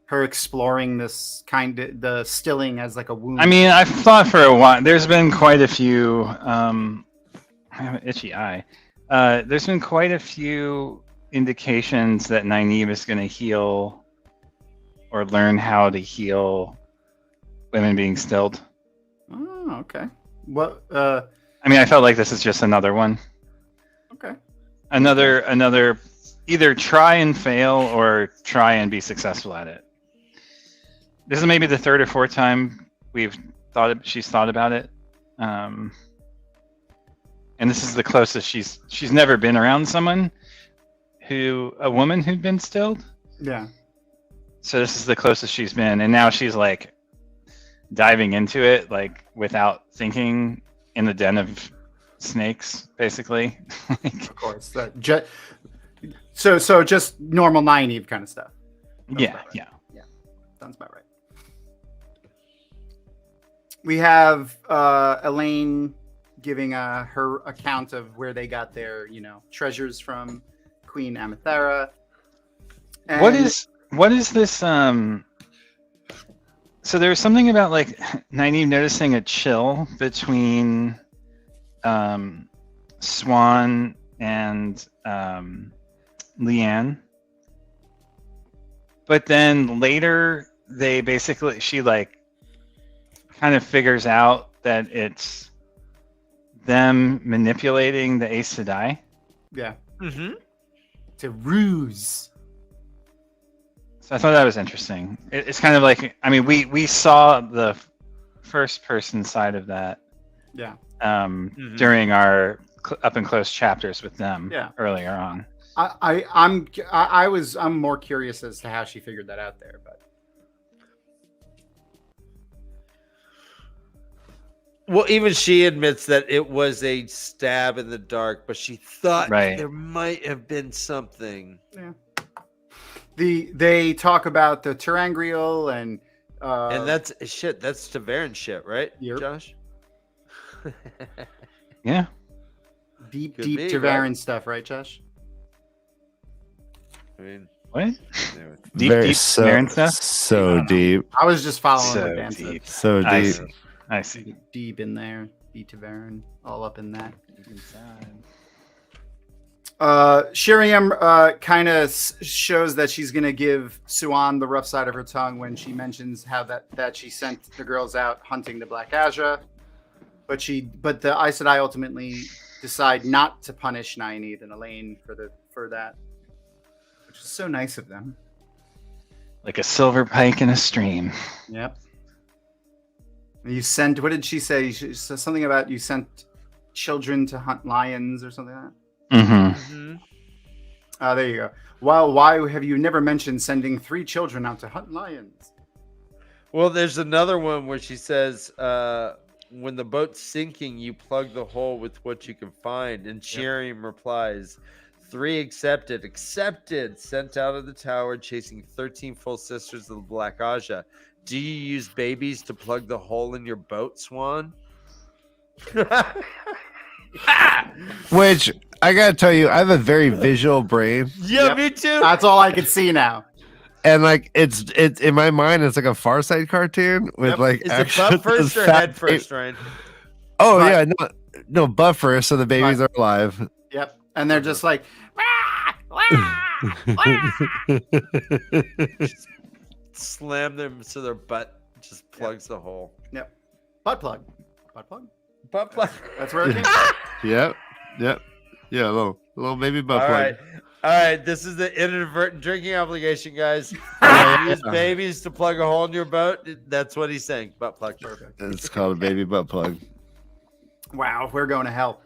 Her exploring this the stilling as like a wound. I mean, I've thought for a while. There's been quite a few. I have an itchy eye. There's been quite a few indications that Nynaeve is going to heal or learn how to heal women being stilled. Oh, okay. What? I mean, I felt like this is just another one. Okay. Another either try and fail or try and be successful at it. This is maybe the third or fourth time she's thought about it. And this is the closest she's never been around someone a woman who'd been stilled. Yeah. So this is the closest she's been, and now she's like diving into it like without thinking in the den of snakes, basically. Of course. So just normal Nynaeve kind of stuff. Yeah. Sounds about right. We have Elaine giving her account of where they got their, treasures from Queen Amethera. And What is this? So there's something about like Nynaeve noticing a chill between Swan and Leanne, but then later she like kind of figures out that it's them manipulating the Aes Sedai. Yeah. Mm-hmm. It's a ruse. So I thought that was interesting. It's kind of like, I mean, we saw the first person side of that. Yeah. During our up and close chapters with them. Yeah. Earlier on. I'm more curious as to how she figured that out there, but. Well, even she admits that it was a stab in the dark, but she thought there might have been something. Yeah. They talk about the Terangriel and that's shit. That's TAVERN shit, right, Yep. Josh? Yeah. Deep Could be, TAVERN right? stuff, right, Josh? I mean, What? Very Deep Taryn stuff? so deep. I was just following So what Dan said. deep. So I deep. see. I see. Deep in there. Deep TAVERN. All up in that. Inside. Sheriam kind of shows that she's going to give Suan the rough side of her tongue when she mentions how that she sent the girls out hunting the Black Azra, but the Aes Sedai ultimately decide not to punish Nynaeve and Elaine for that, which is so nice of them. Like a silver pike in a stream. Yep. You sent. What did she say? She said something about you sent children to hunt lions or something like that. Mm-hmm. There you go. Well, why have you never mentioned sending 3 children out to hunt lions? well, there's another one where she says, when the boat's sinking, you plug the hole with what you can find. And Sheriam replies, 3 accepted. Sent out of the tower, chasing 13 full sisters of the Black Aja. Do you use babies to plug the hole in your boat, Swan? Which I gotta tell you, I have a very visual brain, Yeah, Yep. me too. That's all I could see now. and like it's in my mind, it's like a Far Side cartoon with Yep. like Is it actual- butt first or fat head first, Ryan? Oh But- yeah, no, butt first, so the babies are alive. Yep. And they're just like, Slam them so their butt just plugs the hole. butt plug. Butt plug. Butt plug. That's where it came Yep. Yeah, a little baby butt All plug. right. All right. This is the inadvertent drinking obligation, guys. Use babies to plug a hole in your boat. That's what he's saying. Butt plug. Perfect. It's called a baby butt plug. Wow, we're going to hell.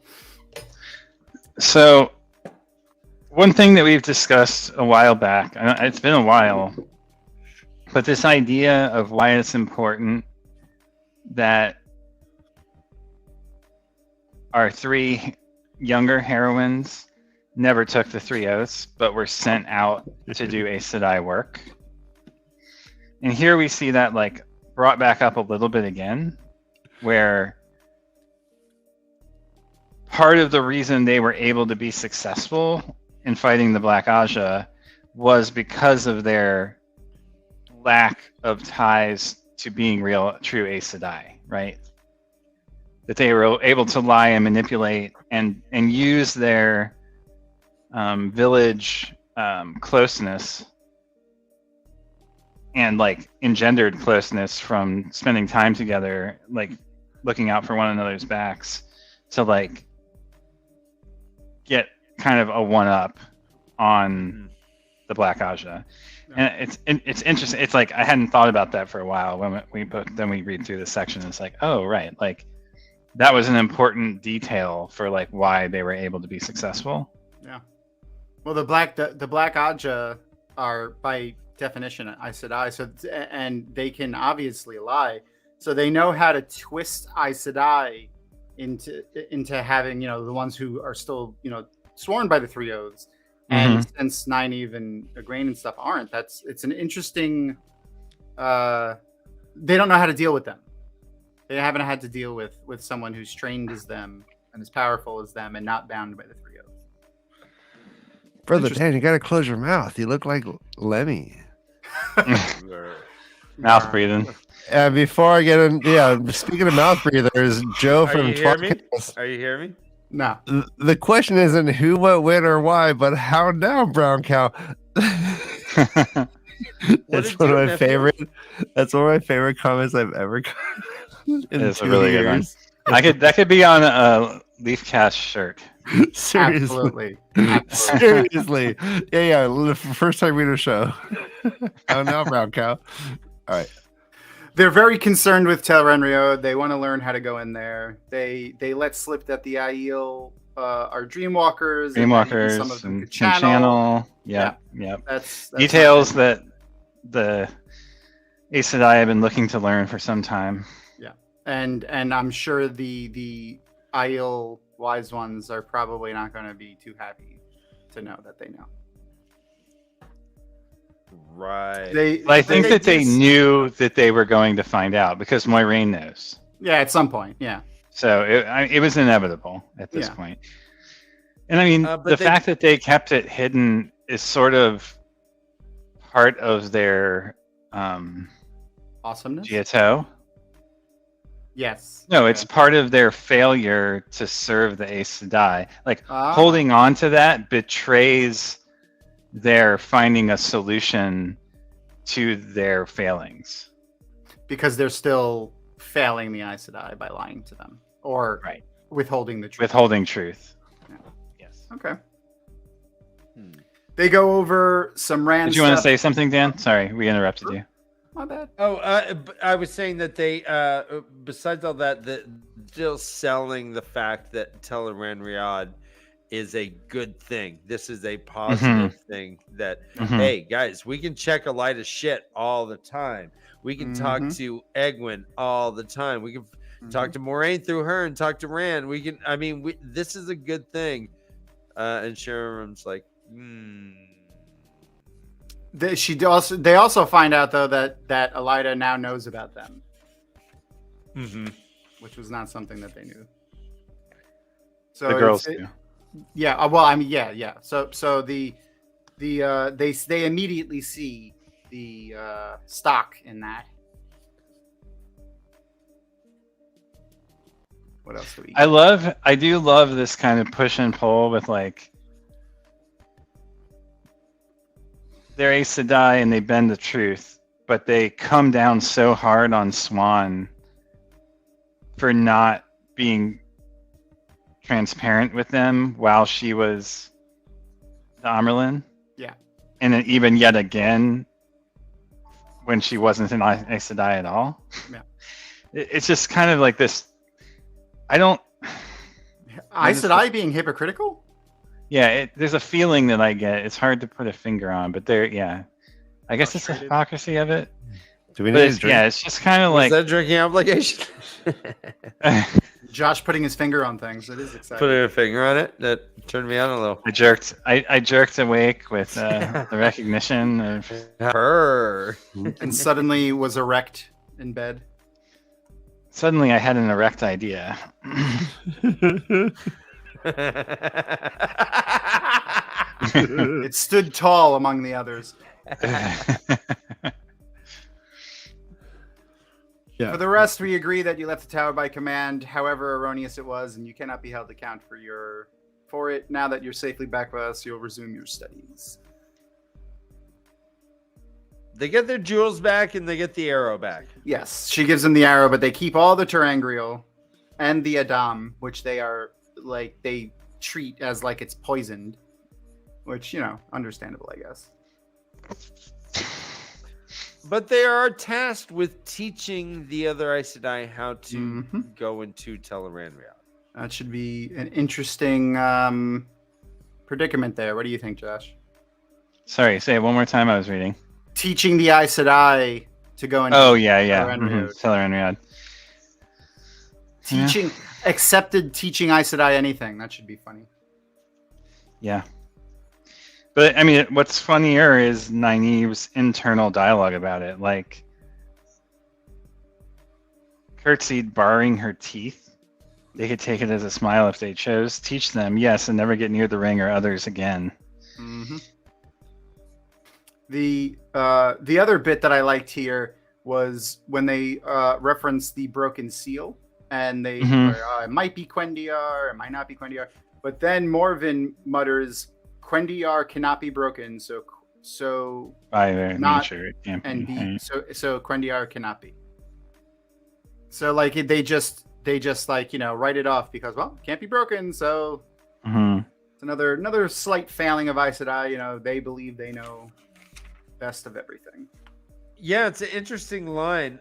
So, one thing that we've discussed a while back, it's been a while, but this idea of why it's important that our three younger heroines never took the 3 oaths, but were sent out to do Aes Sedai work. And here we see that like brought back up a little bit again, where part of the reason they were able to be successful in fighting the Black Aja was because of their lack of ties to being real, true Aes Sedai, right? That they were able to lie and manipulate and use their village closeness and like engendered closeness from spending time together, like looking out for one another's backs, to like get kind of a one-up on the Black Aja. And it's interesting. It's like I hadn't thought about that for a while. When we read through this section, it's like, oh right, like that was an important detail for like why they were able to be successful. Yeah. Well, the Black Aja are by definition Aes Sedai, so and they can obviously lie, so they know how to twist Aes Sedai into having, you know, the ones who are still, you know, sworn by the 3 oaths. And since Nynaeve and Egwene and stuff aren't, it's an interesting. They don't know how to deal with them. They haven't had to deal with someone who's trained as them and as powerful as them and not bound by the 3 oaths. Brother Dan, you gotta close your mouth. You look like Lemmy. Mouth breathing. Before I get in, speaking of mouth breathers, Joe Are from you hearing me? Twatcast. Are you hearing me? No. The question isn't who, what, when, or why, but how now, brown cow. That's one of my favorite. That's one of my favorite comments I've ever gotten. It's a really good one. That could be on a LeafCast shirt. Seriously. Absolutely. Seriously. Yeah. First time reader show. How now, brown cow. All right. They're very concerned with Tel'Ren'Reo. They want to learn how to go in there. They let slip that the Aiel are Dreamwalkers. Dreamwalkers some of them and could channel. Yep. That's Details that the Aes Sedai have been looking to learn for some time. Yeah, and I'm sure the Aiel wise ones are probably not going to be too happy to know that they know. Right. I think that they knew that they were going to find out because Moiraine knows. Yeah, at some point. Yeah. So it was inevitable at this point. And I mean, the fact that they kept it hidden is sort of part of their awesomeness. Giotto. Yes. No, it's part of their failure to serve the Aes Sedai. Like holding on to that betrays their finding a solution to their failings. Because they're still failing the Aes Sedai by lying to them or withholding the truth. Withholding truth. Yeah. Yes. Okay. They go over some random. Did you want to say something, Dan? Sorry, we interrupted you. My bad. Oh, I was saying that they, besides all that, still selling the fact that Tel'Ren'Reo is a good thing. This is a positive thing that, hey, guys, we can check a light of shit all the time. We can talk to Egwene all the time. We can talk to Moiraine through her and talk to Rand. We can, I mean, this is a good thing. And Sharon's like, They also find out though that Elida now knows about them, which was not something that they knew. So The girls it's- do. Yeah. Well, I mean, yeah. So they immediately see the stock in that. What else do we? I do love this kind of push and pull with like they're Aes Sedai and they bend the truth, but they come down so hard on Swan for not being transparent with them while she was the Amerlin. Yeah. And then even yet again when she wasn't an Aes Sedai at all. Yeah. It's just kind of like this. I don't. Aes Sedai being hypocritical? Yeah, there's a feeling that I get. It's hard to put a finger on, but yeah. I guess it's the Frustrated. hypocrisy of it. Do we But need it's, to drink? yeah, it's just kind of Was like. that drinking obligation? Josh putting his finger on things. It is exciting. Putting a finger on it that turned me on a little. I jerked awake with the recognition of. Her. And suddenly was erect in bed. Suddenly, I had an erect idea. It stood tall among the others. Yeah. For the rest, we agree that you left the tower by command, however erroneous it was, and you cannot be held to account for it. Now that you're safely back with us, you'll resume your studies. They get their jewels back and they get the arrow back. Yes, she gives them the arrow, but they keep all the Terangriel and the Adam, which they treat as like it's poisoned, which, understandable, I guess. But they are tasked with teaching the other Aes Sedai how to go into Teleran reality. That should be an interesting predicament there. What do you think, Josh? Sorry, say it one more time. I was reading. Teaching the Aes Sedai to go into Oh yeah. Teleran Teleran. teaching accepted teaching Aes Sedai anything. That should be funny. Yeah. But I mean, what's funnier is Nynaeve's internal dialogue about it. Like, Curtsied barring her teeth. They could take it as a smile if they chose. Teach them, yes, and never get near the ring or others again. Mm-hmm. The other bit that I liked here was when they referenced the broken seal, and they it might be Quendiar, it might not be Quendiar, but then Morven mutters, "Quendiar cannot be broken, so By their not nature, it can't and be. be so Quendiar cannot be." So like they just write it off because can't be broken, so it's another slight failing of Aes Sedai. They believe they know best of everything. Yeah, it's an interesting line.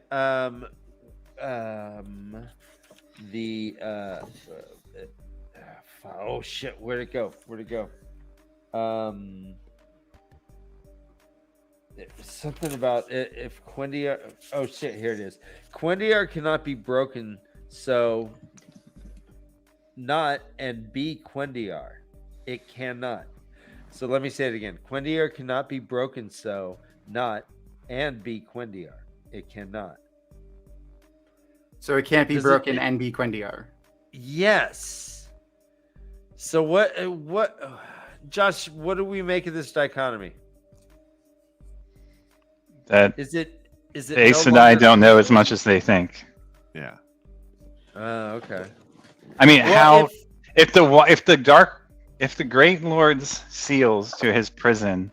Oh shit, where'd it go? Something about if Quendiar. Oh shit, here it is. Quendiar cannot be broken, so not and be Quendiar. It cannot. So let me say it again. Quendiar cannot be broken, so not and be Quendiar. It cannot. So it can't be Does broken it- and be Quendiar. Yes. So what? Josh, what do we make of this dichotomy? That Is it? Aes no Sedai longer- don't know as much as they think. Yeah. Okay. I mean, Well, if the Great Lord's seals to his prison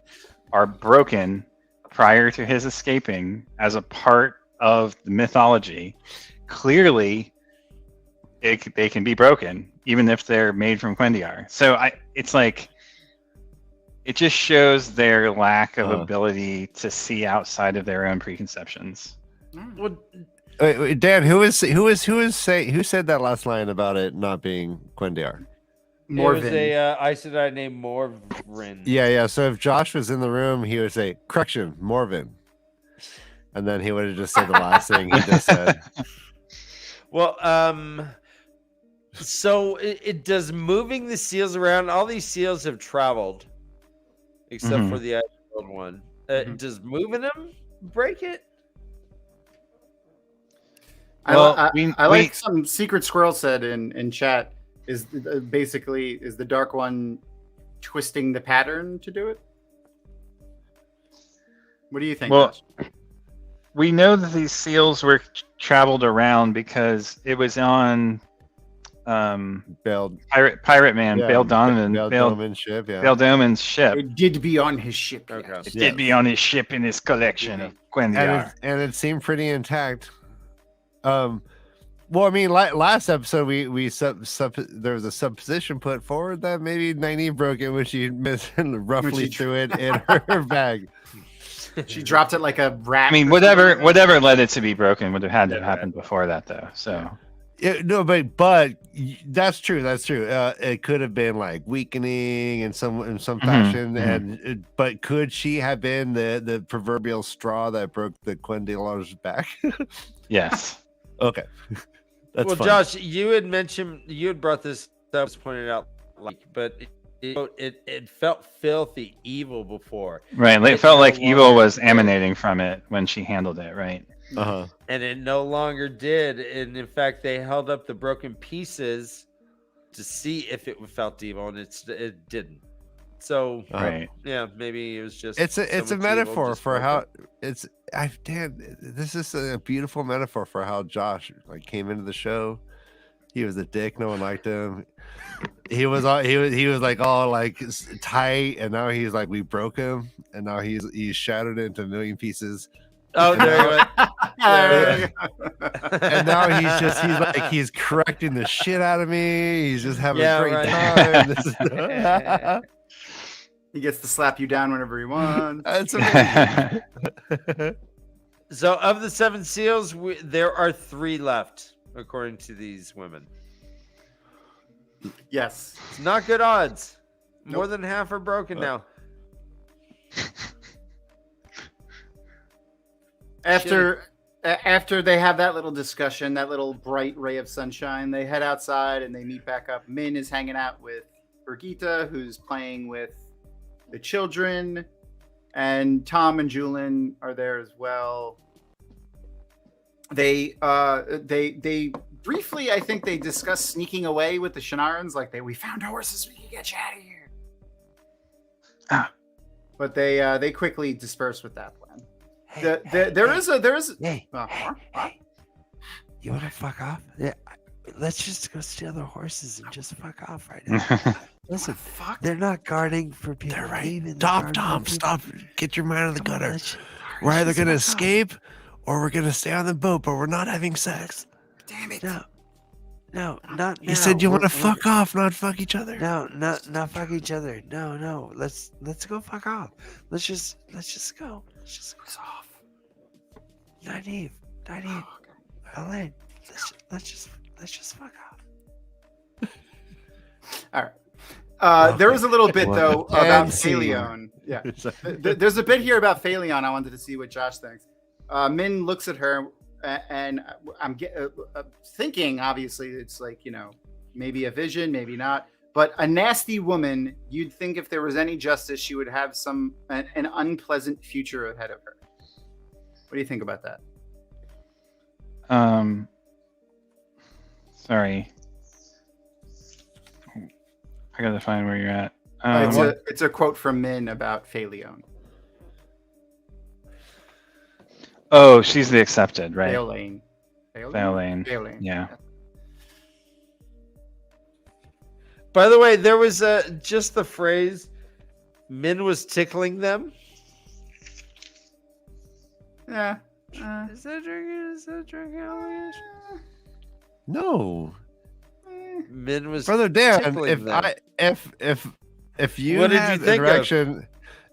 are broken prior to his escaping as a part of the mythology, clearly they can be broken, even if they're made from Quendiar. So it's like it just shows their lack of ability to see outside of their own preconceptions. Well, Wait, Dan, who said that last line about it not being Quendiar? there was Morven. a Aes Sedai named Morvrin. Yeah. So if Josh was in the room, he would say, "Correction, Morven," and then he would have just said the last thing he just said. Well, so it does moving the seals around. All these seals have traveled, except for the old one. Does moving them break it? I like some Secret Squirrel said in chat Is basically is the Dark One twisting the pattern to do it? What do you think? Well, Josh? we know that these seals were traveled around because it was on Bailed. Pirate Man, Bail Donovan, Bail Donovan's ship. Yeah. Bail Donovan's ship. It did be on his ship. Okay. yes. It did be on his ship in his collection of Quendiar. And it seemed pretty intact. Well, I mean, last episode there was a supposition put forward that maybe Nynaeve broke it when she roughly threw it in her bag. She dropped it like a rat. I mean, whatever led it to be broken would have had to have happened before that, though. So. Yeah, no, but that's true. That's true. It could have been like weakening in some fashion, but could she have been the proverbial straw that broke the Quendilar's back? Yes. Okay. That's well, fun. Josh, you had brought this up, was pointed out, but it felt filthy evil before. Right. It felt like evil was emanating from it when she handled it. Right. Uh-huh. And it no longer did. And in fact, they held up the broken pieces to see if it felt evil, and it didn't. So Right. yeah, maybe it was just It's so a much metaphor evil just for broke how it. this is a beautiful metaphor for how Josh came into the show. He was a dick, no one liked him. He was like all like tight, and now he's like, we broke him, and now he's shattered into a million pieces. Oh, there you went. And now he's correcting the shit out of me. He's just having a great right. time. This is He gets to slap you down whenever he wants. That's amazing. So of the 7 seals, there are 3 left, according to these women. Yes. It's not good odds. More Nope. than half are broken now. After they have that little discussion, that little bright ray of sunshine, they head outside and they meet back up. Min is hanging out with Birgitta, who's playing with the children, and Tom and Julian are there as well. They briefly, I think they discuss sneaking away with the Shanarans, like we found horses, we can get you out of here. But they quickly disperse with that plan. There is Hey, huh? you want to fuck off? Yeah, let's just go steal the horses and just fuck off right now. Listen, Fuck. they're not guarding for people. They're right. leaving, they're Stop, guarding for Tom, people- stop. Get your mind on the Come on, gutter. let's- We're either just going to fuck off. escape or we're going to stay on the boat, but we're not having sex. Damn it. No, not now. You said you want to We're- fuck off, not fuck each other. No, not fuck each other. No. Let's go fuck off. Let's just go. Let's just go off. Nynaeve, Elaine, let's just fuck off. All right. There was a little bit though And about scene. Phaleon. Yeah. There's a bit here about Phaleon. I wanted to see what Josh thinks. Min looks at her, and I'm thinking, obviously, it's like, maybe a vision, maybe not. But a nasty woman, you'd think if there was any justice, she would have an unpleasant future ahead of her. What do you think about that? Sorry. I gotta find where you're at. It's a quote from Min about Phaleon. Oh, she's the accepted, right? Phaelane. Phaelane. Yeah. By the way, there was just the phrase, Min was tickling them. Yeah. Is that drinking? No. Min was Brother Dan, tickling them. if you What did had you think an of? erection,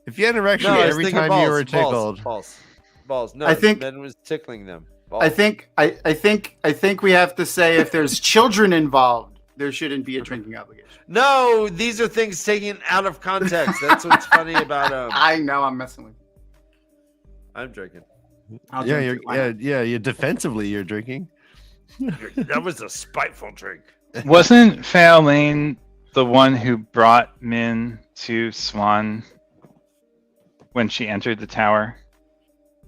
if you had an erection No, I was every thinking time you were tickled, balls. No, I think- Min was tickling them. Balls. I think we have to say if there's children involved, there shouldn't be a drinking obligation. No, these are things taken out of context. That's what's funny about them. I know I'm messing with you. I'm drinking. I'll yeah, drink too, why not? you defensively you're drinking. That was a spiteful drink. Wasn't Phaelane the one who brought Min to Swan when she entered the tower?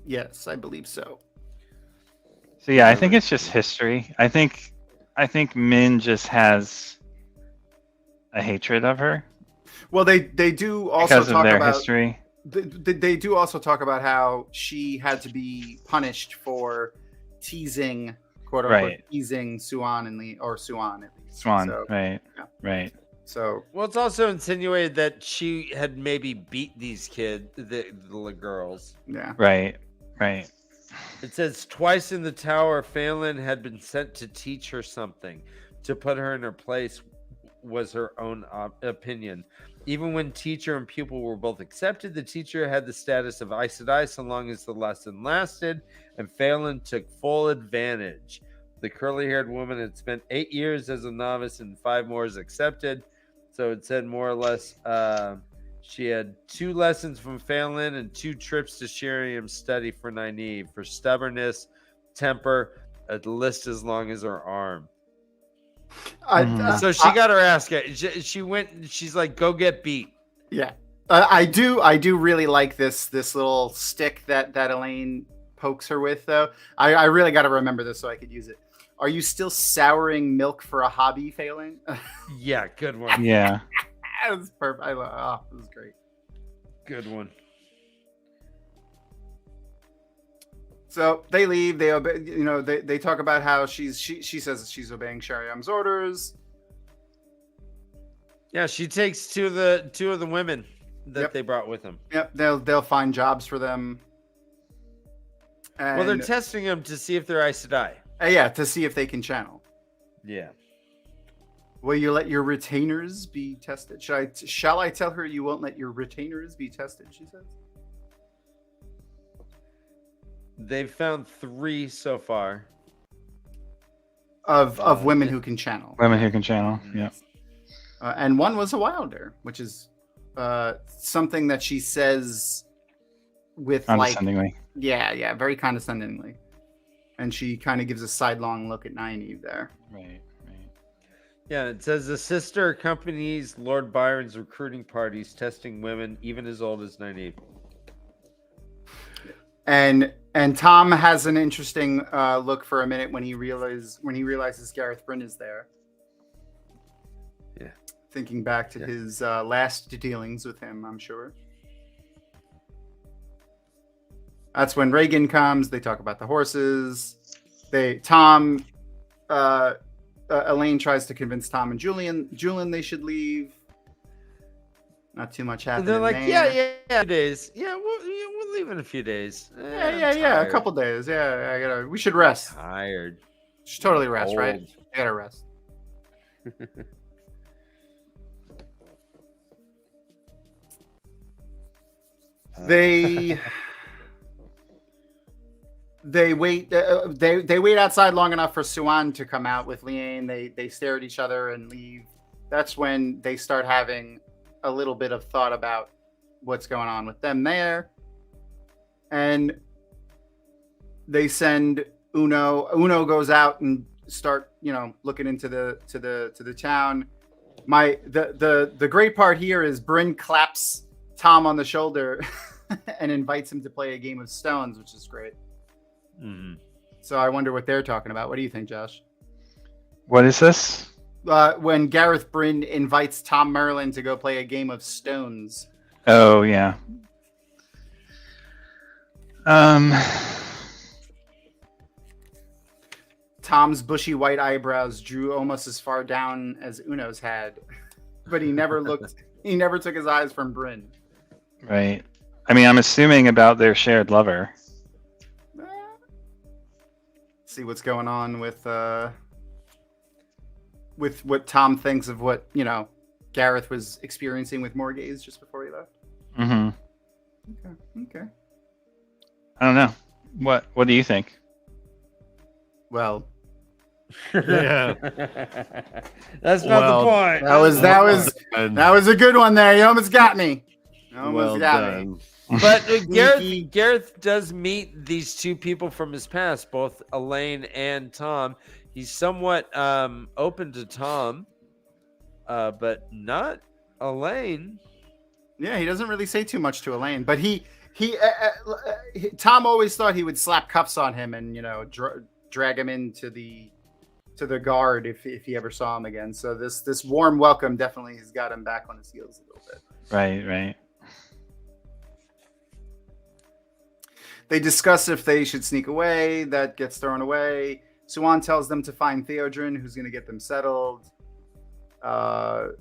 Yes, I believe so. So yeah, I think it's just history. I think Min just has a hatred of her Well, they do also because of talk their about history. they do also talk about how she had to be punished for teasing, quote unquote, Right. teasing Suan or Suan at least. Swan, So, right, yeah. right. So Well, it's also insinuated that she had maybe beat these kids, the girls. yeah. Right. It says twice in the tower, Phelan had been sent to teach her something. To put her in her place was her own opinion. Even when teacher and pupil were both accepted, the teacher had the status of Aes Sedai so long as the lesson lasted, and Phelan took full advantage. The curly-haired woman had spent 8 years as a novice and 5 more as accepted. So it said more or less she had 2 lessons from Phelan and 2 trips to Sheriam's study for Nynaeve for stubbornness, temper, a list as long as her arm. So she got her ass kicked. She went. She's like, "Go get beat." Yeah, I do really like this little stick that Elaine pokes her with, though. I really got to remember this so I could use it. Are you still souring milk for a hobby, Phelan? Yeah, good one. Yeah. That was perfect. It was great. Good one. So they leave. They obey. You know, they talk about how she says she's obeying Sheriam's orders. Yeah, she takes two of the women that they brought with them. Yep, they'll find jobs for them. And, Well, they're testing them to see if they're Aes Sedai. yeah, to see if they can channel. Yeah. Will you let your retainers be tested? Shall I tell her you won't let your retainers be tested? She says. They've found 3 so far. Of women who can channel. Women who can channel. Yeah. And one was a wilder, which is something that she says with Condescendingly. yeah, very condescendingly. And she kind of gives a sidelong look at Nynaeve there. Right. Yeah, it says the sister accompanies Lord Byron's recruiting parties, testing women even as old as Nynaeve. And Tom has an interesting look for a minute when he realizes Gareth Bryn is there. Yeah. Thinking back to his last dealings with him, I'm sure. That's when Reagan comes. They talk about the horses. Elaine tries to convince Tom and Julian they should leave. Not too much happening. They're like, there. yeah, days. Yeah, we'll leave in a few days. Yeah, a couple days. Yeah, we should rest. Tired. Should totally rest, Old. right? I gotta rest. They wait. They wait outside long enough for Suan to come out with Liane. They stare at each other and leave. That's when they start having a little bit of thought about what's going on with them there, and they send Uno. Uno goes out and start looking into the town. The great part here is Bryn claps Tom on the shoulder and invites him to play a game of stones, which is great. Mm-hmm. So I wonder what they're talking about. What do you think, Josh? What is this? When Gareth Bryn invites Tom Merlin to go play a game of stones. Oh, yeah. Tom's bushy white eyebrows drew almost as far down as Uno's had, but he never took his eyes from Bryn. Right. I mean, I'm assuming about their shared lover. See what's going on with what Tom thinks of what Gareth was experiencing with Morgaze just before he left. Mm-hmm. Okay. I don't know. What do you think? Well, yeah. That's not the point. That was a good one there. You almost got me. Me. But Gareth does meet these 2 people from his past, both Elaine and Tom. He's somewhat open to Tom, but not Elaine. Yeah, he doesn't really say too much to Elaine, but Tom always thought he would slap cuffs on him and drag him into the the guard if he ever saw him again. So this warm welcome definitely has got him back on his heels a little bit. Right. They discuss if they should sneak away. That gets thrown away. Suan tells them to find Theodrin, who's going to get them settled. Nynaeve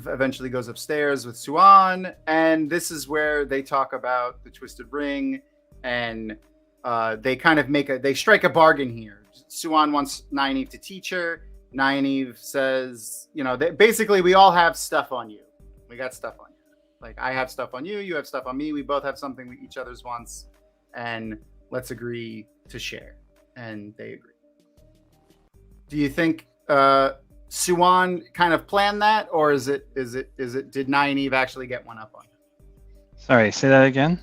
eventually goes upstairs with Suan, and this is where they talk about the Twisted Ring, and they kind of they strike a bargain here. Suan wants Nynaeve to teach her. Nynaeve says, basically we all have stuff on you. We got stuff on you. Like, I have stuff on you, you have stuff on me. We both have something we each other's wants, and let's agree to share. And they agree. Do you think Suan kind of planned that, or is it did Nynaeve actually get one up on him? Sorry, say that again.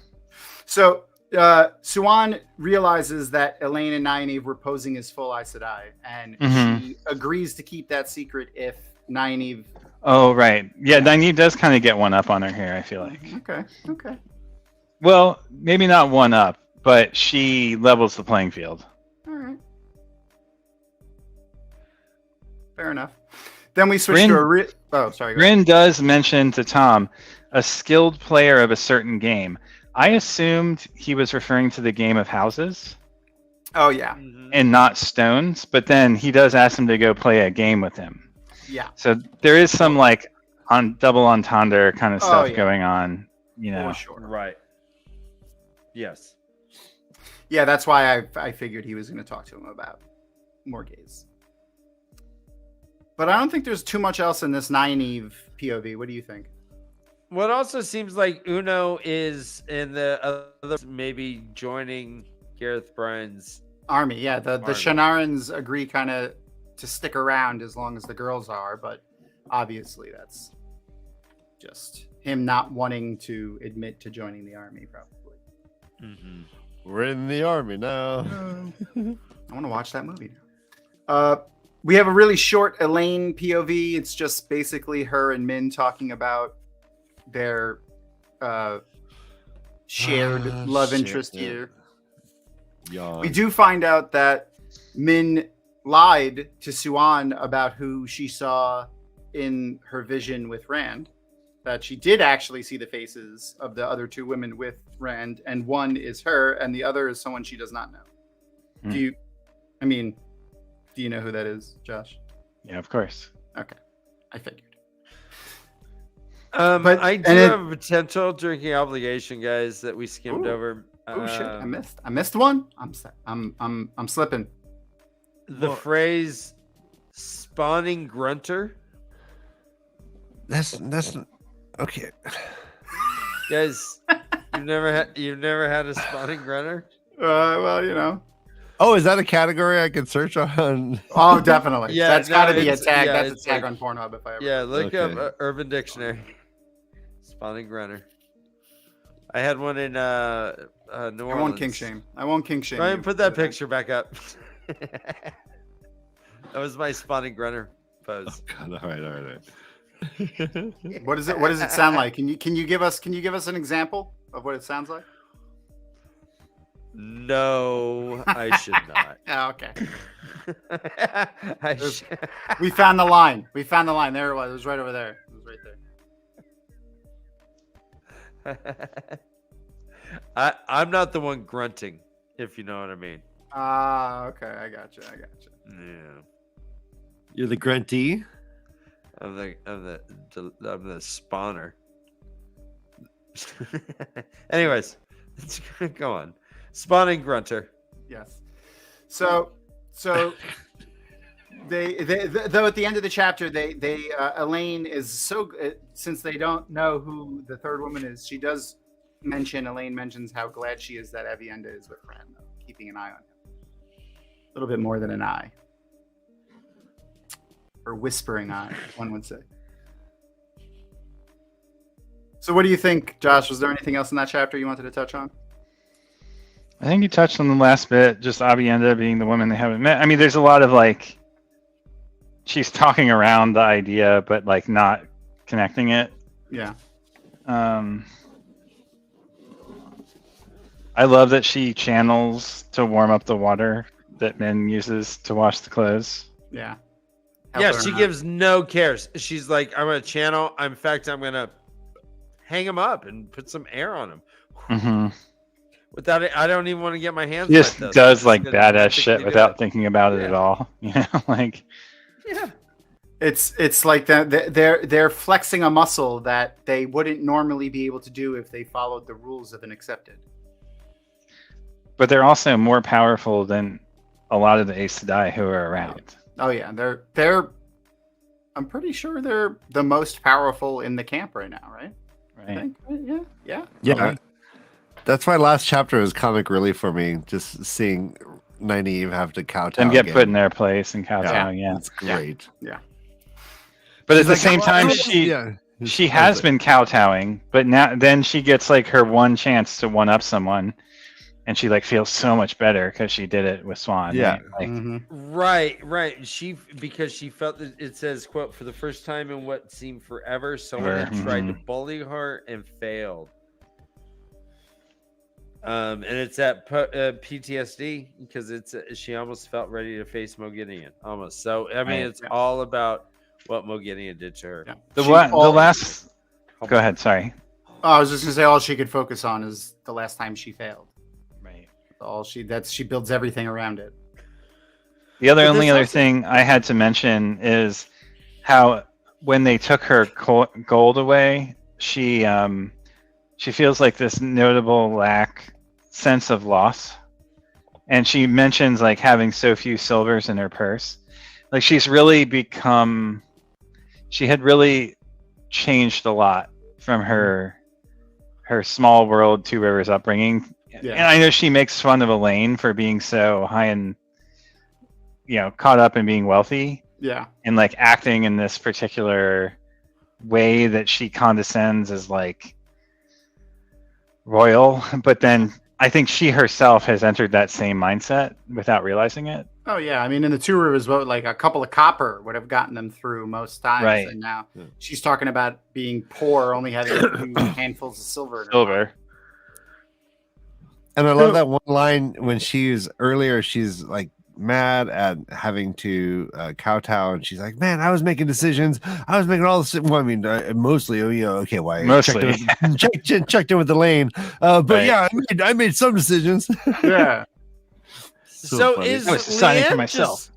So Suan realizes that Elaine and Nynaeve were posing as full Aes Sedai, and she agrees to keep that secret if Nynaeve. Oh, right. Yeah, Nynaeve does kind of get one up on her here, I feel like. Okay. Well, maybe not one up, but she levels the playing field. All right. Fair enough. Then we switch to Grin does mention to Tom a skilled player of a certain game. I assumed he was referring to the game of houses. Oh, yeah. And not stones, but then he does ask him to go play a game with him. Yeah. So there is some double entendre kind of stuff going on, For sure. Right. Yes. Yeah, that's why I figured he was going to talk to him about more gays. But I don't think there's too much else in this Nynaeve POV. What do you think? What also seems like Uno is in the other, maybe joining Gareth Bryan's army. Yeah, the army. Shanarans agree kind of to stick around as long as the girls are, but obviously that's just him not wanting to admit to joining the army, probably. We're in the army now. I want to watch that movie now. We have a really short Elaine POV. It's just basically her and Min talking about their shared love interest here. Yawn. We do find out that Min lied to Suan about who she saw in her vision with Rand. That she did actually see the faces of the other two women with Rand, and one is her, and the other is someone she does not know. Do you know who that is, Josh? Yeah, of course. Okay, I figured. But I do have a potential drinking obligation, guys, that we skimmed over. Oh shit! I missed one. I'm slipping. The phrase "spawning grunter." That's okay. Guys, you've never had a spawning grunter? Well, Oh, is that a category I could search on? Oh, definitely. Yeah, that's got to be a it's- tag. yeah, That's a it's tag like- on Pornhub if I ever. Yeah, look up Okay. Urban Dictionary. Spawning grunter. I had one in New I Orleans. won't kink shame. Ryan, you. put that picture back up. That was my spawning grunter pose. God, all right. What is it? What does it sound like? Can you give us an example of what it sounds like? No, I should not. Oh, okay. I sh- We found the line. There it was. It was right over there. It was right there. I'm not the one grunting, if you know what I mean. Okay. I got you. Yeah. You're the gruntee. I'm the spawner. Anyways, let's go on. Spawning grunter. Yes. So they though at the end of the chapter they Elaine is so since they don't know who the third woman is, Elaine mentions how glad she is that Avienda is with Rand, though, keeping an eye on him. A little bit more than an eye. Or whispering eye, one would say. So what do you think, Josh? Was there anything else in that chapter you wanted to touch on? I think you touched on the last bit, just Avienda being the woman they haven't met. I mean, there's a lot of she's talking around the idea, but not connecting it. Yeah. I love that she channels to warm up the water that Min uses to wash the clothes. Yeah. Yeah, Help her she out. gives no cares. She's like, I'm gonna channel. In fact, I'm gonna hang him up and put some air on him. Hmm. Without it, I don't even want to get my hands. She just wet, though. does I'm like just gonna badass magically shit do without it. thinking about it Yeah. at all. You know, like Yeah. It's like they're flexing a muscle that they wouldn't normally be able to do if they followed the rules of an accepted. but they're also more powerful than a lot of the Aes Sedai who are around. Oh yeah, they're. I'm pretty sure they're the most powerful in the camp right now, right? I Right. think. Yeah. Yeah. That's why last chapter was comic relief for me. Just seeing Nynaeve have to kowtow. And get again. put in their place and kowtow. Yeah. It's great. But at She's the like, same "Oh, time, I- she yeah. she has been kowtowing, but then she gets like her one chance to one up someone, and she like feels so much better because she did it with Swan. Yeah. Right? Like, Mhm. Right. Because she felt that it says, quote, for the first time in what seemed forever, someone had tried to bully her and failed. And it's at PTSD because she almost felt ready to face Mogideon. Almost. So I mean, Right. it's all about what Mogideon did to her. Yeah. the She- last. Go ahead. Sorry. Oh, I was just gonna say all she could focus on is the last time she failed. Right. She builds everything around it. The But only this other also- thing I had to mention is how when they took her gold away, she feels like this notable sense of loss, and she mentions like having so few silvers in her purse. Like she's really she had really changed a lot from her small world Two Rivers upbringing. Yeah. And I know she makes fun of Elaine for being so high and caught up in being wealthy Yeah. and like acting in this particular way that she condescends as like royal, but then I think she herself has entered that same mindset without realizing it. Oh yeah. I mean, in the Two Rivers vote, like a couple of copper would have gotten them through most times, Right. and now Yeah. she's talking about being poor, only having a few handfuls of silver. In her Silver. And I love that one line when she's like mad at having to kowtow, and she's like, "Man, I was making decisions. I was making all this. Well, I mean, mostly. Okay, why? Mostly. Checked in with Elaine. But Right. yeah, I made some decisions. Yeah. So funny. is I was deciding for Leanne myself.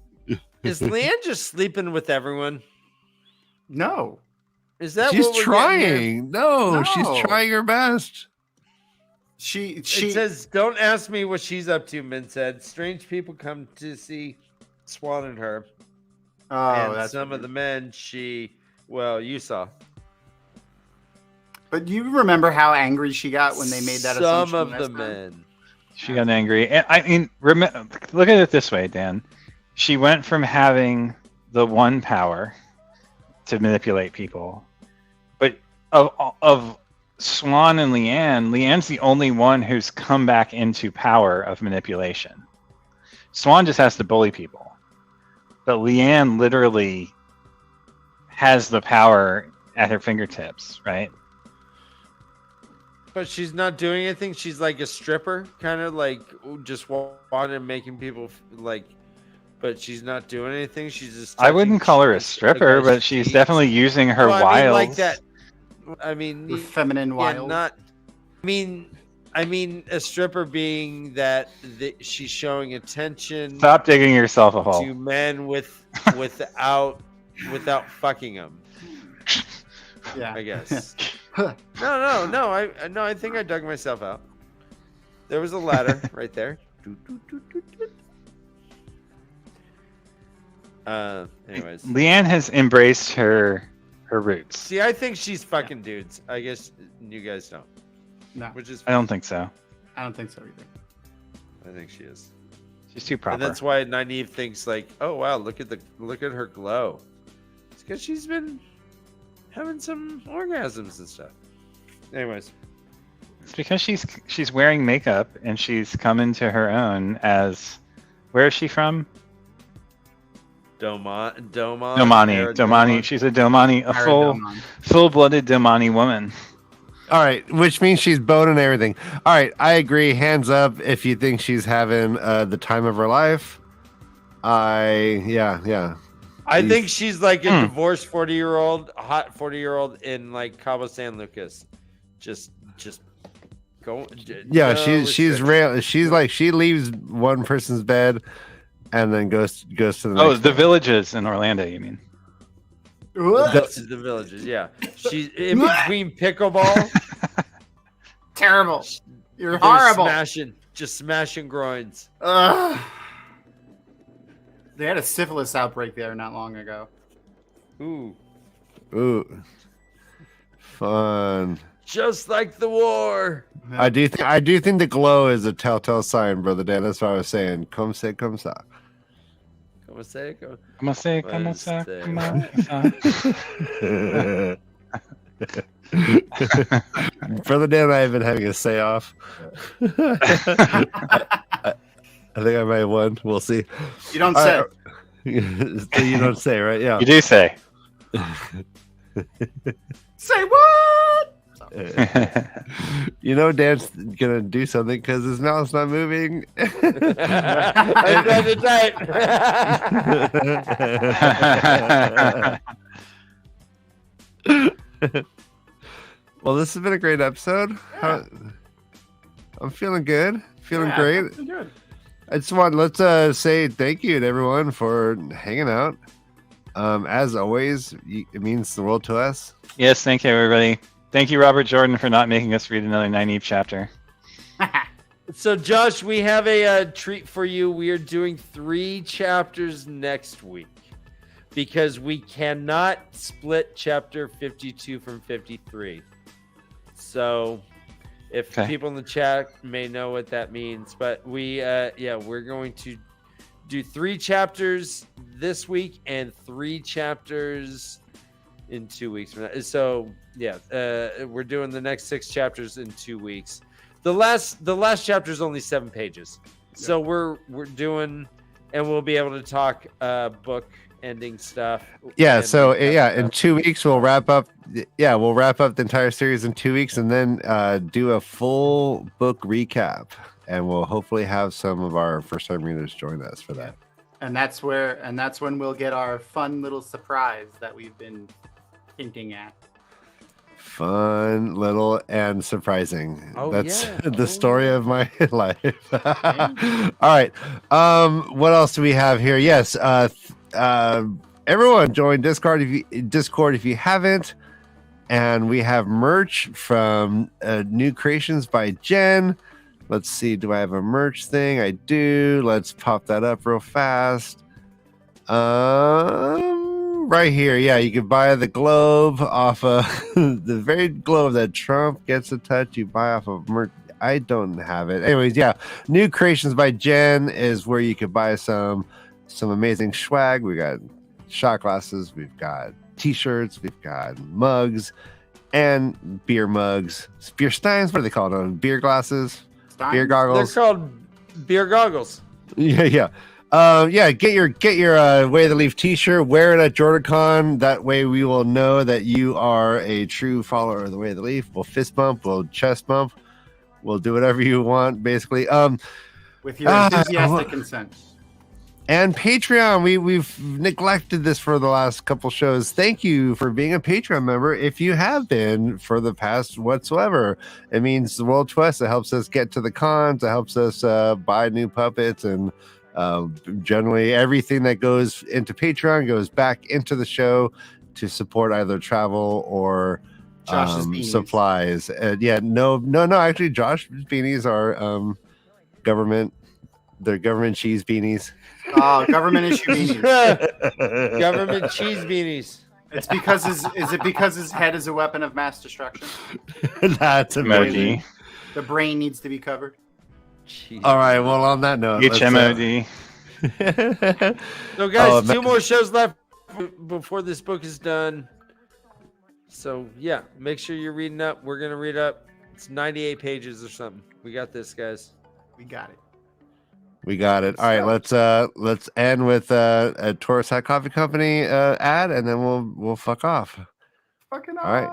Is Leanne just sleeping with everyone? No. Is that She's what we're getting here? trying. No, she's No. trying her best. She It says, "Don't ask me what she's up to." Min said, "Strange people come to see Swan and her, Oh, and that's some of the men you saw But you remember how angry she got when they made that some assumption of last the time? men." She got angry. And I mean, look at it this way, Dan. She went from having the one power to manipulate people, but of Swan and Leanne's the only one who's come back into power of manipulation. Swan just has to bully people, but Leanne literally has the power at her fingertips, right? But she's not doing anything. She's like a stripper, kind of like just walking and making people like. But she's not doing anything. She's just. I wouldn't call her a touching stripper, guy's but she's feet. definitely using her Well, wiles. I mean, like that. I mean, The feminine yeah, wild. not. I mean, a stripper being that she's showing attention Stop digging yourself a hole. to men without fucking them. Yeah. I guess. No. I think I dug myself out. There was a ladder right there. Anyways, Leanne has embraced her roots. see, I think she's fucking dudes. I guess you guys don't, No, which is I don't think so. I don't think so either. I think she is. She's too proper. And that's why Nynaeve thinks like, oh wow, look at her glow. It's because she's been having some orgasms and stuff. Anyways, It's because she's wearing makeup and she's come into her own as. Where is she from? Domani. Domani. She's a Domani, a Parademon. full-blooded Domani woman. All right, which means she's boned and everything. All right, I agree. Hands up if you think she's having the time of her life. Yeah. I think she's like a divorced 40-year-old, hot 40-year-old in like Cabo San Lucas. Just go. Yeah, no she's real. She's like she leaves one person's bed and then goes to the Oh, next the one. villages in Orlando, you mean? That's the villages. Yeah, she's in between pickleball. Terrible. You're They're horrible. smashing groins. Ugh. They had a syphilis outbreak there not long ago. Ooh, Fun. just like the war. I do think the glow is a telltale sign, brother Dan. That's what I was saying. Come say, come sa. Come on, say it. Go. Come on, say, come on, say, come on. Brother Dan and I have been having a say off. I think I might have won. We'll see. You don't say. You don't say, right? Yeah. You do say. Say what? You know Dan's gonna do something because his mouth's not moving. That's right. Well, this has been a great episode. I'm feeling good. Feeling great. Good. I just want let's say thank you to everyone for hanging out. As always, it means the world to us. Yes, thank you, everybody. Thank you, Robert Jordan, for not making us read another Nynaeve chapter. So, Josh, we have a treat for you. We are doing 3 chapters next week because we cannot split chapter 52 from 53. So, if people in the chat may know what that means, but we're going to do 3 chapters this week and 3 chapters in 2 weeks from now. So, we're doing the next 6 chapters in 2 weeks. The last chapter is only 7 pages, so we're doing, and we'll be able to talk book ending stuff. Yeah. So in 2 weeks we'll wrap up. Yeah, we'll wrap up the entire series in 2 weeks, and then do a full book recap, and we'll hopefully have some of our first-time readers join us for that. And that's when we'll get our fun little surprise that we've been hinting at. Fun, little, and surprising. Oh, That's yeah. the story of my life. All right. What else do we have here? Yes. Everyone join Discord if you haven't. And we have merch from New Creations by Jen. Let's see. Do I have a merch thing? I do. Let's pop that up real fast. Right here, yeah, you can buy the globe off of the very globe that Trump gets to touch. You buy off of merch. I don't have it. Anyways, yeah, New Creations by Jen is where you can buy some amazing swag. We got shot glasses, we've got t-shirts, we've got mugs, and beer mugs, beer steins. What are they called? Beer glasses, Steins? beer goggles. They're called beer goggles. Yeah. Get your Way of the Leaf t-shirt, wear it at JordanCon. That way we will know that you are a true follower of the Way of the Leaf. We'll fist bump, we'll chest bump, we'll do whatever you want, basically. With your enthusiastic consent. And Patreon, we've neglected this for the last couple shows. Thank you for being a Patreon member. If you have been for the past whatsoever, it means the world to us. It helps us get to the cons. It helps us buy new puppets, and generally everything that goes into Patreon goes back into the show to support either travel or Josh's beanies. supplies. Actually, Josh's beanies are government. They're government cheese beanies. Oh, government issue beanies. Government cheese beanies. It's because his head is a weapon of mass destruction? That's amazing. Emoji. The brain needs to be covered. Jeez. All right. Well, on that note, HMOD. So, guys, 2 man. more shows left before this book is done. So, yeah, make sure you're reading up. We're going to read up. It's 98 pages or something. We got this, guys. We got it. We got it. All right, let's end with a Taurus Hat Coffee Company ad, and then we'll fuck off. Fucking All right.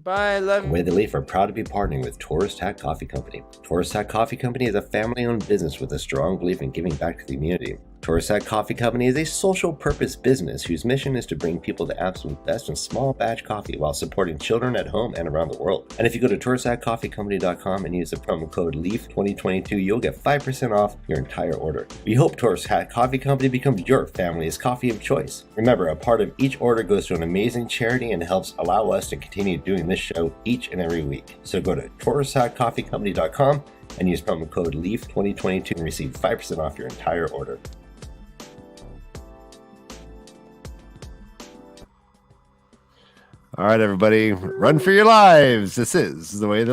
Bye. Love you. Way of the Leaf are proud to be partnering with Taurus Hat Coffee Company. Taurus Hat Coffee Company is a family-owned business with a strong belief in giving back to the community. Tourist Hat Coffee Company is a social purpose business whose mission is to bring people the absolute best in small batch coffee while supporting children at home and around the world. And if you go to touristhatcoffeecompany.com and use the promo code LEAF2022, you'll get 5% off your entire order. We hope Tourist Hat Coffee Company becomes your family's coffee of choice. Remember, a part of each order goes to an amazing charity and helps allow us to continue doing this show each and every week. So go to touristhatcoffeecompany.com and use promo code LEAF2022 and receive 5% off your entire order. All right, everybody, run for your lives. This is the way the